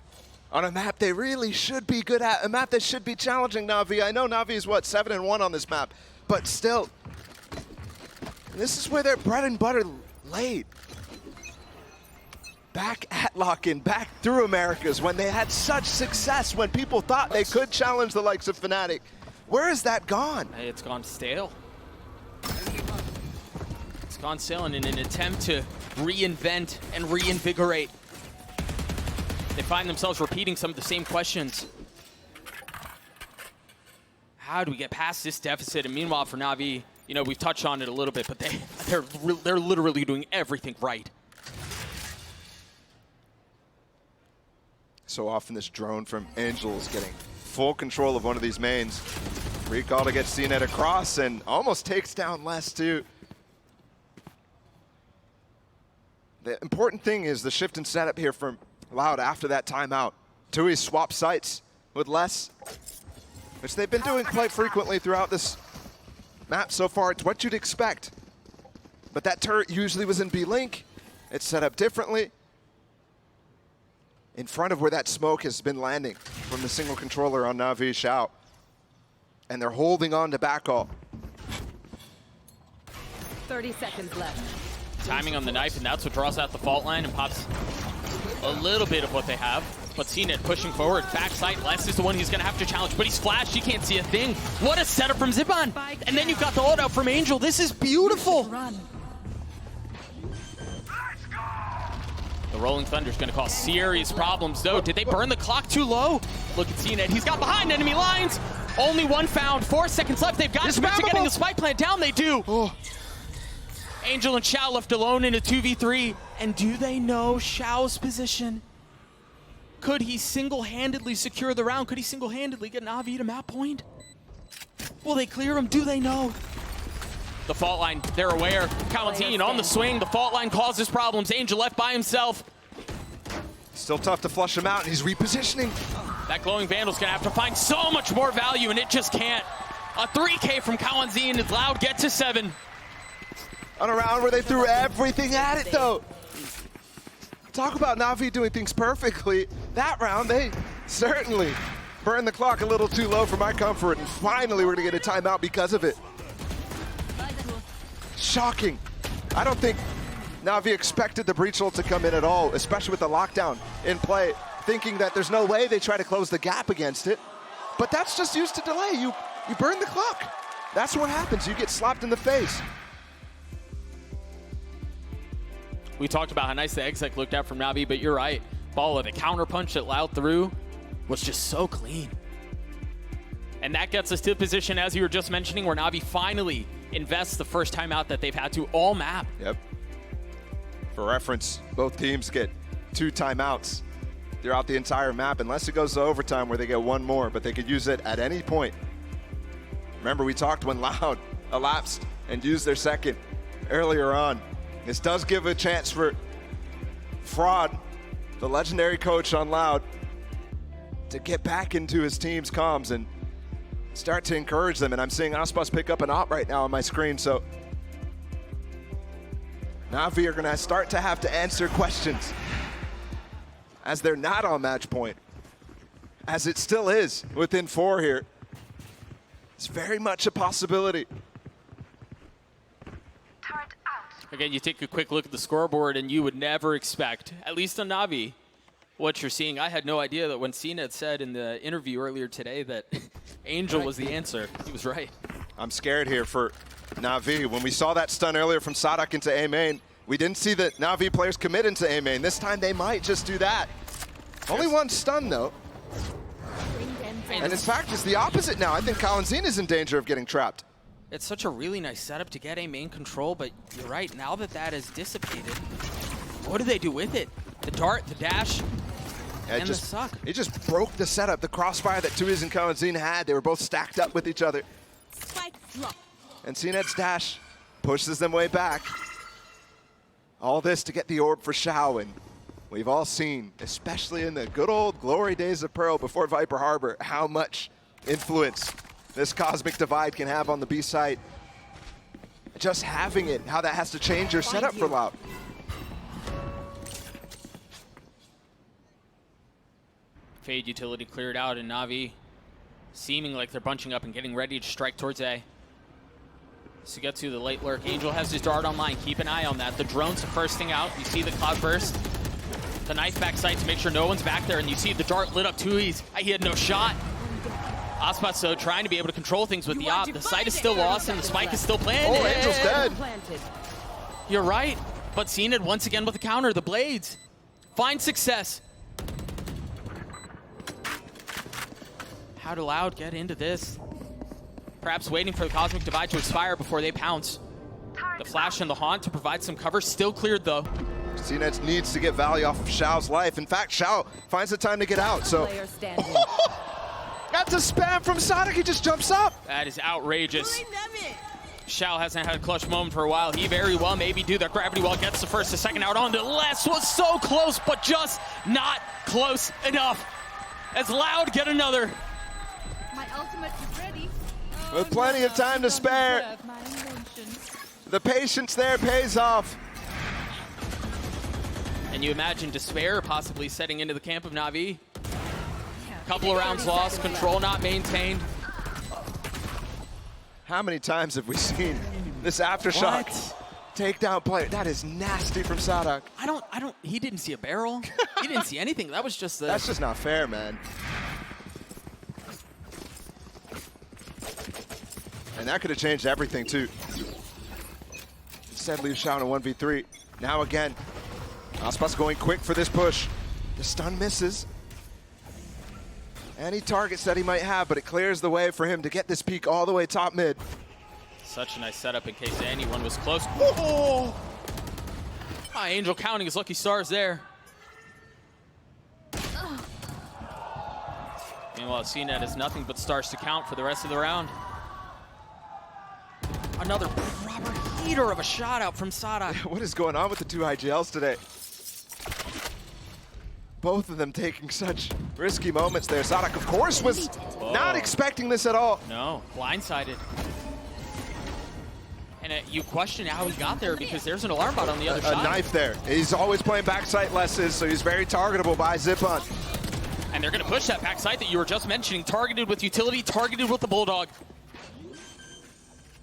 on a map they really should be good at, a map that should be challenging Na'Vi. I know Na'Vi is, what, 7-1 on this map, but still, this is where their bread and butter laid. Back at lock-in, back through Americas, when they had such success, when people thought they could challenge the likes of Fnatic. Where has that gone? Hey, it's gone stale. It's gone stale in an attempt to reinvent and reinvigorate. They find themselves repeating some of the same questions. How do we get past this deficit? And meanwhile, for Na'Vi, you know, we've touched on it a little bit, but they're literally doing everything right. So often this drone from Angel is getting full control of one of these mains. Recall to get CNET across and almost takes down Les too. The important thing is the shift in setup here from Loud after that timeout. Tui swap sites with Les, which they've been doing quite frequently throughout this map so far. It's what you'd expect. But that turret usually was in B-Link. It's set up differently in front of where that smoke has been landing from the single controller on Na'Vi Xiao. And they're holding on to backall. 30 seconds left. Timing on the knife, and that's what draws out the fault line and pops a little bit of what they have. But CNET pushing forward, backside. Les is the one he's going to have to challenge, but he's flashed. He can't see a thing. What a setup from Zipan. And then you've got the ult out from Angel. This is beautiful. The Rolling Thunder is going to cause serious problems, though. Did they burn the clock too low? Look at CNET. He's got behind enemy lines. Only one found. 4 seconds left. They've got to commit to getting the spike plant down. They do. Oh. Angel and Xiao left alone in a 2v3. And do they know Xiao's position? Could he single-handedly secure the round? Could he single-handedly get Na'Vi to map point? Will they clear him? Do they know? The fault line, they're aware. Calentine on the swing. The fault line causes problems. Angel left by himself. Still tough to flush him out, and he's repositioning. That glowing Vandal's gonna have to find so much more value, and it just can't. A 3K from Calentine is Loud get to 7. On a round where they threw everything at it, though. Talk about Na'Vi doing things perfectly. That round, they certainly burned the clock a little too low for my comfort, and finally we're gonna get a timeout because of it. Shocking. I don't think Na'Vi expected the breach ult to come in at all, especially with the lockdown in play, thinking that there's no way they try to close the gap against it. But that's just used to delay. You burn the clock. That's what happens. You get slapped in the face. We talked about how nice the exec looked out from Na'Vi, but you're right. Ball with a counter punch that Loud threw was just so clean. And that gets us to a position, as you were just mentioning, where Na'Vi finally invests the first time out that they've had to all map. Yep. For reference, both teams get 2 timeouts throughout the entire map, unless it goes to overtime where they get 1 more, but they could use it at any point. Remember, we talked when Loud elapsed and used their second earlier on. This does give a chance for Fraud, the legendary coach on Loud, to get back into his team's comms and start to encourage them. And I'm seeing Aspas pick up an op right now on my screen, so Na'Vi are gonna start to have to answer questions as they're not on match point, as it still is within 4 here. It's very much a possibility. Again, you take a quick look at the scoreboard and you would never expect, at least on Na'Vi, what you're seeing. I had no idea that when CNET said in the interview earlier today that Angel was the answer, he was right. I'm scared here for Na'Vi. When we saw that stun earlier from Sadak into A main, we didn't see the Na'Vi players commit into A main. This time they might just do that. Only 1 stun though. And in fact, it's the opposite now. I think Calentine is in danger of getting trapped. It's such a really nice setup to get a main control, but you're right, now that that is dissipated, what do they do with it? The dart, the dash, and the suck. It just broke the setup, the crossfire that Tuiz and Calentine had. They were both stacked up with each other. And CNET's dash pushes them way back. All this to get the orb for Xiao, and we've all seen, especially in the good old glory days of Pearl before Viper Harbor, how much influence this cosmic divide can have on the B site. Just having it, how that has to change your setup for Loud. Fade utility cleared out, and Na'Vi seeming like they're bunching up and getting ready to strike towards A. Sugetsu, the late lurk. Angel has his dart online. Keep an eye on that. The drone's the first thing out. You see the cloud burst. The knife back sight to make sure no one's back there, and you see the dart lit up too easy. He had no shot. Aspas, though, trying to be able to control things with the op. The site is still lost and the spike is still planted. Oh, Angel's dead. You're right, but CNET once again with the counter, the blades. Find success. How did Loud get into this? Perhaps waiting for the cosmic divide to expire before they pounce. The flash and the haunt to provide some cover, still cleared though. CNET needs to get value off of Xiao's life. In fact, Xiao finds the time to get out, so. That's a spam from Sonic. He just jumps up. That is outrageous. Xiao hasn't had a clutch moment for a while. He very well maybe do the gravity wall. Gets the first, the second out onto Les. Was so close, but just not close enough. As Loud get another. My ultimate is ready. With plenty of time to spare. The patience there pays off. And you imagine despair possibly setting into the camp of Na'Vi. Couple of rounds lost, control not maintained. How many times have we seen this aftershock takedown play? That is nasty from Sadak. He didn't see a barrel. He didn't see anything. That was just the... That's just not fair, man. And that could have changed everything, too. Instead, leaves Xiao in a 1v3. Now again, Aspas going quick for this push. The stun misses. Any targets that he might have, but it clears the way for him to get this peak all the way top mid. Such a nice setup in case anyone was close. Oh! Angel counting his lucky stars there. Meanwhile, CNET has nothing but stars to count for the rest of the round. Another proper heater of a shot out from Sadak. What is going on with the two IGLs today? Both of them taking such risky moments there. Sadak, of course, was not expecting this at all. No, blindsided. And you question how he got there because there's an alarm bot on the other side. A knife there. He's always playing backside Les's, so he's very targetable by Zipon. And they're going to push that backside that you were just mentioning. Targeted with utility, targeted with the Bulldog.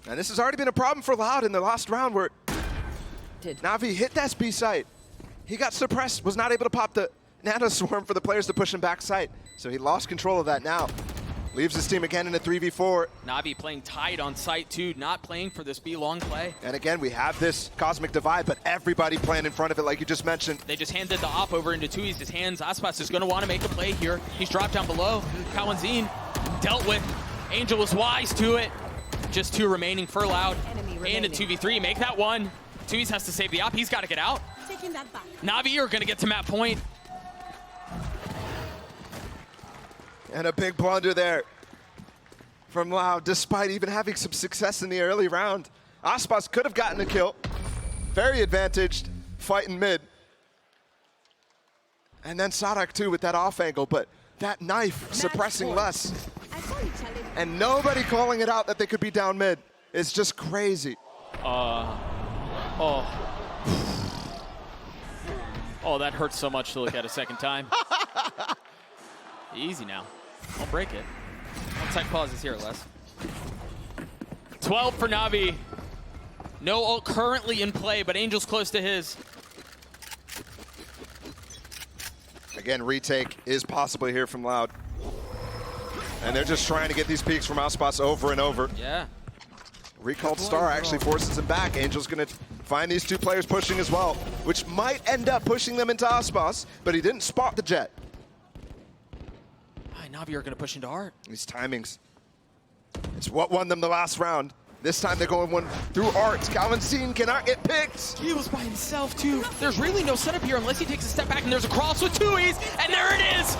And this has already been a problem for Loud in the last round where Na'Vi hit that B site. He got suppressed, was not able to pop the Natus swarm for the players to push him back site. So he lost control of that now. Leaves his team again in a 3v4. Na'Vi playing tight on site too, not playing for this B long play. And again, we have this cosmic divide, but everybody playing in front of it like you just mentioned. They just handed the op over into Tui's hands. Aspas is going to want to make a play here. He's dropped down below. Kawanzin dealt with. Angel was wise to it. Just two remaining for Loud. And a 2v3, make that one. Tui's has to save the op, he's got to get out. Taking that back. Na'Vi are going to get to map point. And a big blunder there from Loud, despite even having some success in the early round. Aspas could have gotten a kill. Very advantaged, fighting mid. And then Sadak too with that off angle, but that knife suppressing less. And nobody calling it out that they could be down mid. It's just crazy. Oh, that hurts so much to look at a second time. Easy now. Don't break it. One sec pauses here, Les. 12 for Na'Vi. No ult currently in play, but Angel's close to his. Again, retake is possible here from Loud. And they're just trying to get these peaks from Aspas over and over. Yeah. Recalled star actually forces him back. Angel's going to find these two players pushing as well, which might end up pushing them into Aspas, but he didn't spot the jet. Na'Vi are going to push into Art. These timings. It's what won them the last round. This time they're going one through Art. Kawanzin cannot get picked. He was by himself too. There's really no setup here unless he takes a step back, and there's a cross with Tui's, and there it is!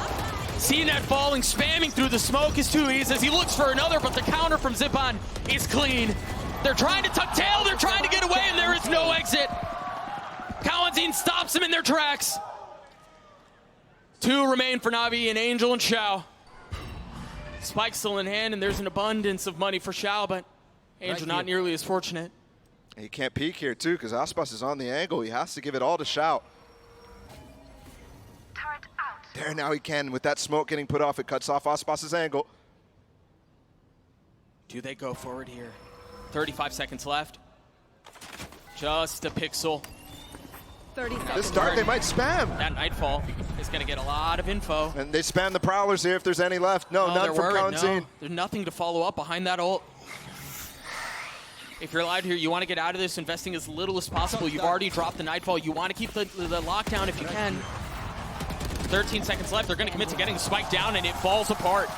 CNET falling, spamming through the smoke is Tui's as he looks for another, but the counter from Zipon is clean. They're trying to tuck tail, they're trying to get away, and there is no exit. Kawanzin stops him in their tracks. Two remain for Na'Vi and Angel and Xiao. Spike still in hand, and there's an abundance of money for Xiao, but Angel not nearly as fortunate. He can't peek here too, because Aspas is on the angle. He has to give it all to Xiao. There now he can. With that smoke getting put off, it cuts off Aspas's angle. Do they go forward here? 35 seconds left. Just a pixel. 30 seconds. This dart they might spam. That Nightfall is going to get a lot of info. And they spam the Prowlers here if there's any left. No, none from Kawanzin. No. There's nothing to follow up behind that ult. If you're allowed here, you want to get out of this, investing as little as possible. You've already dropped the Nightfall. You want to keep the lockdown if you can. 13 seconds left. They're going to commit to getting the spike down, and it falls apart.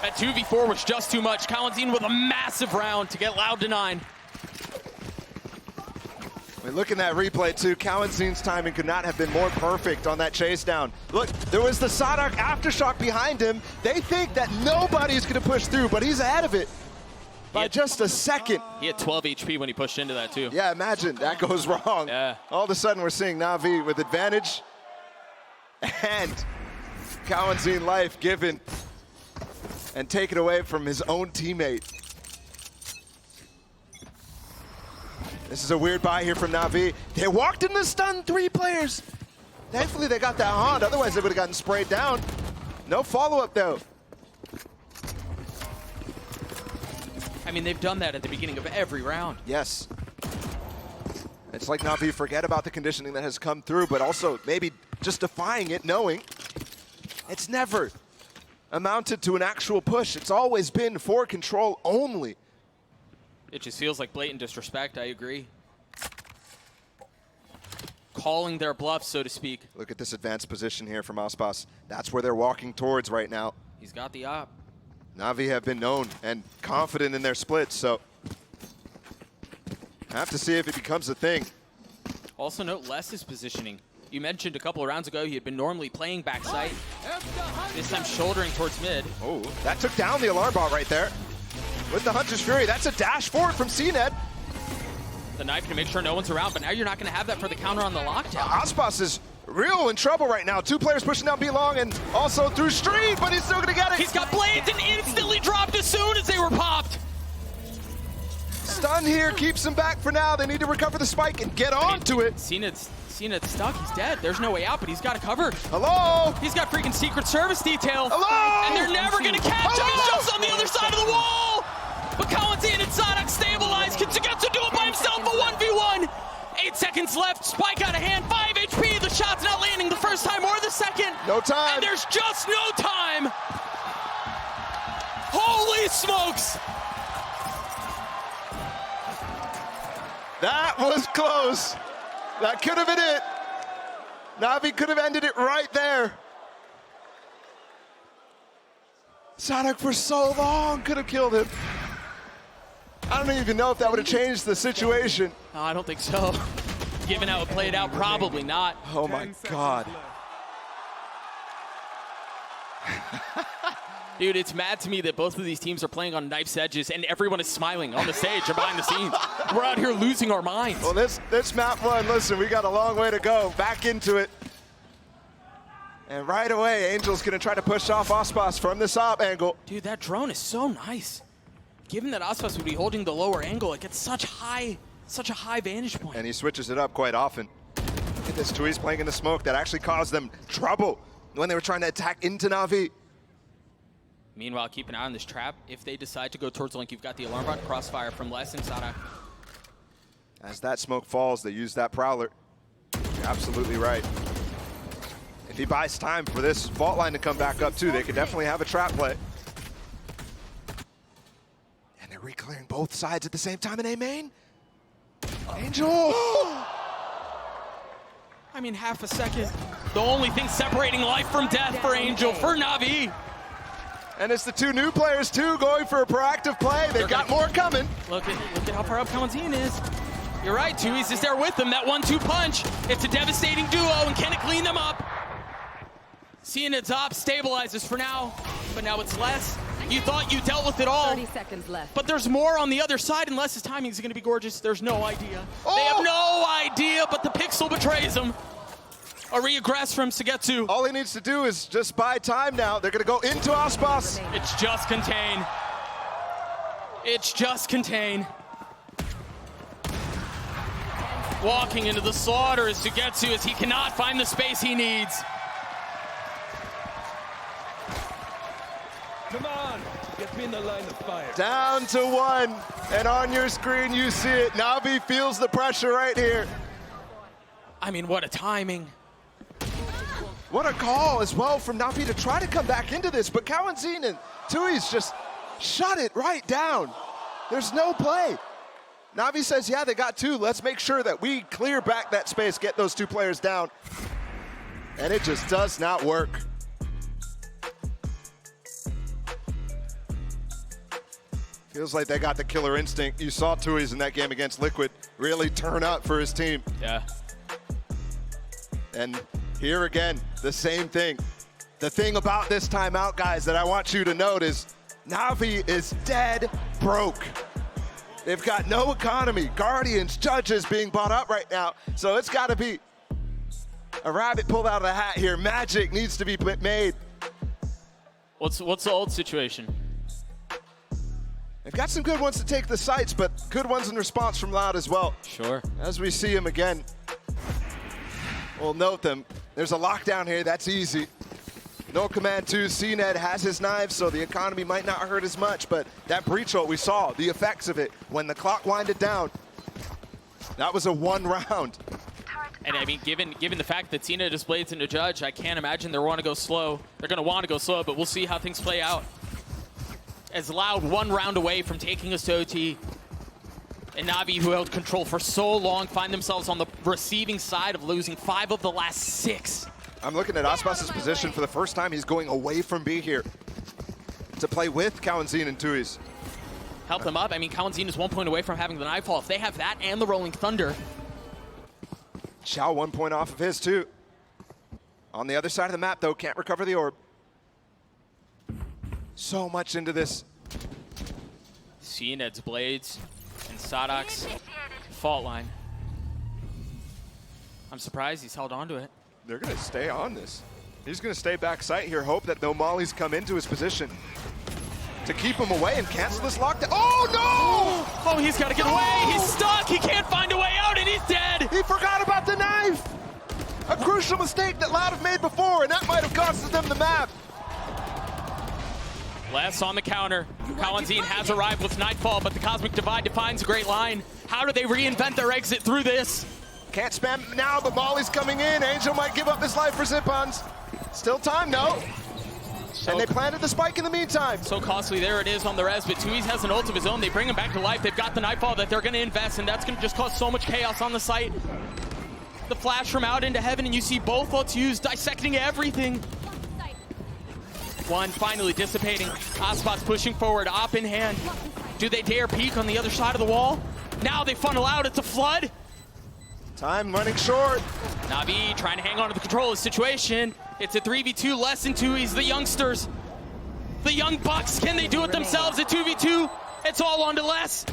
That 2v4 was just too much. Kawanzin with a massive round to get Loud to 9. I mean, look at that replay too. Kawanzin's timing could not have been more perfect on that chase down. Look, there was the Sadak aftershock behind him. They think that nobody's gonna push through, but he's ahead of it by just a second. He had 12 HP when he pushed into that too. Yeah, imagine that goes wrong. Yeah. All of a sudden we're seeing Na'Vi with advantage and Kawanzin life given and taken away from his own teammate. This is a weird buy here from Na'Vi. They walked in the stun 3 players. Thankfully they got that haunt, otherwise they would have gotten sprayed down. No follow-up though. I mean, they've done that at the beginning of every round. Yes. It's like Na'Vi forget about the conditioning that has come through, but also maybe just defying it, knowing it's never amounted to an actual push. It's always been for control only. It just feels like blatant disrespect, I agree. Calling their bluff, so to speak. Look at this advanced position here from Aspas. That's where they're walking towards right now. He's got the op. Na'Vi have been known and confident in their splits, so have to see if it becomes a thing. Also note Les's positioning. You mentioned a couple of rounds ago he had been normally playing backside. This time shouldering towards mid. Oh, that took down the alarm bot right there. With the Hunter's Fury, that's a dash forward from CNED. The knife to make sure no one's around, but now you're not going to have that for the counter on the lockdown. Aspas is real in trouble right now. 2 players pushing down B-Long and also through Street, but he's still going to get it. He's got blades and instantly dropped as soon as they were popped. Stun here keeps him back for now. They need to recover the spike and get onto it. CNED's stuck. He's dead. There's no way out, but he's got it covered. Hello? He's got freaking Secret Service detail. Hello? And they're never going to catch him. He's just on the other side of the wall. But Kawanzin and Sadak stabilize. Can Sugetsu do it by himself? A 1v1. 8 seconds left. Spike out of hand. 5 HP. The shot's not landing the first time or the second. No time. And there's just no time. Holy smokes. That was close. That could have been it. Na'Vi could have ended it right there. Sadak for so long could have killed him. I don't even know if that would have changed the situation. No, I don't think so. Given how it played out, probably not. Oh my God. Dude, it's mad to me that both of these teams are playing on knife's edges and everyone is smiling on the stage or behind the scenes. We're out here losing our minds. Well, this map one, listen, we got a long way to go. Back into it. And right away, Angel's gonna try to push off Aspas from this op angle. Dude, that drone is so nice. Given that Aspas would be holding the lower angle, it gets such a high vantage point. And he switches it up quite often. Look at this, Tui's playing in the smoke. That actually caused them trouble when they were trying to attack into Na'Vi. Meanwhile, keep an eye on this trap. If they decide to go towards the link, you've got the alarm bot crossfire from Les and Sadak. As that smoke falls, they use that Prowler. You're absolutely right. If he buys time for this fault line to come back up too, they could definitely have a trap play. And they're re-clearing both sides at the same time in A main. Angel! I mean, half a second. The only thing separating life from death for Angel, for Na'Vi. And it's the 2 new players too going for a proactive play. They've got more coming. Look at how far up Kawanzin is. You're right, Tui's is there with them. That 1-2 punch. It's a devastating duo, and can it clean them up? CNED's op stabilizes for now, but now it's Les. You thought you dealt with it all. 30 seconds left. But there's more on the other side, and Les's timing is going to be gorgeous. There's no idea. Oh! They have no idea, but the pixel betrays them. A regress from Sugetsu. All he needs to do is just buy time now. They're going to go into Aspas. It's just contain. It's just contain. Walking into the slaughter is Sugetsu as he cannot find the space he needs. Come on, get me in the line of fire. Down to 1, and on your screen you see it. Na'Vi feels the pressure right here. I mean, what a timing. What a call as well from Na'Vi to try to come back into this, but Kawanzin and Tui's just shut it right down. There's no play. Na'Vi says, yeah, they got 2. Let's make sure that we clear back that space, get those 2 players down. And it just does not work. Feels like they got the killer instinct. You saw Tui's in that game against Liquid really turn up for his team. Yeah. And here again, the same thing. The thing about this timeout, guys, that I want you to note is Na'Vi is dead broke. They've got no economy. Guardians, Judges being bought up right now. So it's got to be a rabbit pulled out of the hat here. Magic needs to be made. What's the old situation? They've got some good ones to take the sites, but good ones in response from Loud as well. Sure. As we see him again, we'll note them. There's a lockdown here, that's easy. No command 2, CNED has his knives, so the economy might not hurt as much, but that breach ult, we saw the effects of it when the clock winded down. That was a 1 round. And I mean, given the fact that CNED just blades into Judge, I can't imagine they want to go slow. They're going to want to go slow, but we'll see how things play out. As Loud 1 round away from taking us to OT. And Na'Vi, who held control for so long, find themselves on the receiving side of losing 5 of the last 6. I'm looking at Aspas' position for the first time. He's going away from B here to play with Kawanzin and Tui's. Help them up. I mean, Kawanzin is 1 point away from having the Nightfall. If they have that and the Rolling Thunder. Xiao 1 point off of his too. On the other side of the map though, can't recover the orb. So much into this. CNED's Blades and Sadok's fault line. I'm surprised he's held on to it. They're gonna stay on this. He's gonna stay back site here, hope that no mollies come into his position to keep him away and cancel this lockdown. Oh no! Oh, he's gotta get away! He's stuck! He can't find a way out and he's dead! He forgot about the knife! A crucial mistake that Loud have made before, and that might have costed them the map. Less on the counter. Kawanzin has arrived with Nightfall, but the Cosmic Divide defines a great line. How do they reinvent their exit through this? Can't spam now, but Molly's coming in. Angel might give up his life for Zip-Ons. Still time, though. And they planted the spike in the meantime. So costly, there it is on the res, but Tui's has an ult of his own. They bring him back to life. They've got the Nightfall that they're gonna invest, and that's gonna just cause so much chaos on the site. The flash from out into heaven, and you see both ults used, dissecting everything. One finally dissipating. Aspas pushing forward, op in hand. Do they dare peek on the other side of the wall? Now they funnel out, it's a flood. Time running short. Na'Vi trying to hang on to the control of the situation. It's a 3v2, less than 2. He's the youngsters. The young bucks, can they do it themselves at 2v2? It's all on to less.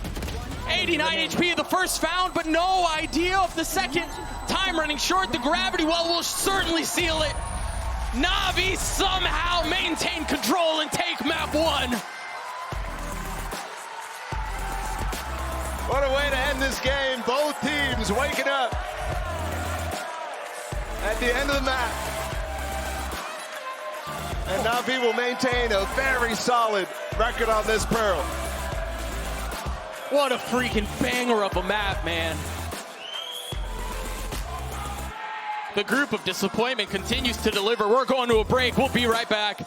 89 HP, the first found, but no idea of the second. Time running short, the gravity well will certainly seal it. Na'Vi somehow maintain control and take map 1. What a way to end this game. Both teams waking up at the end of the map. And Na'Vi will maintain a very solid record on this Pearl. What a freaking banger of a map, man. The group of disappointment continues to deliver. We're going to a break. We'll be right back.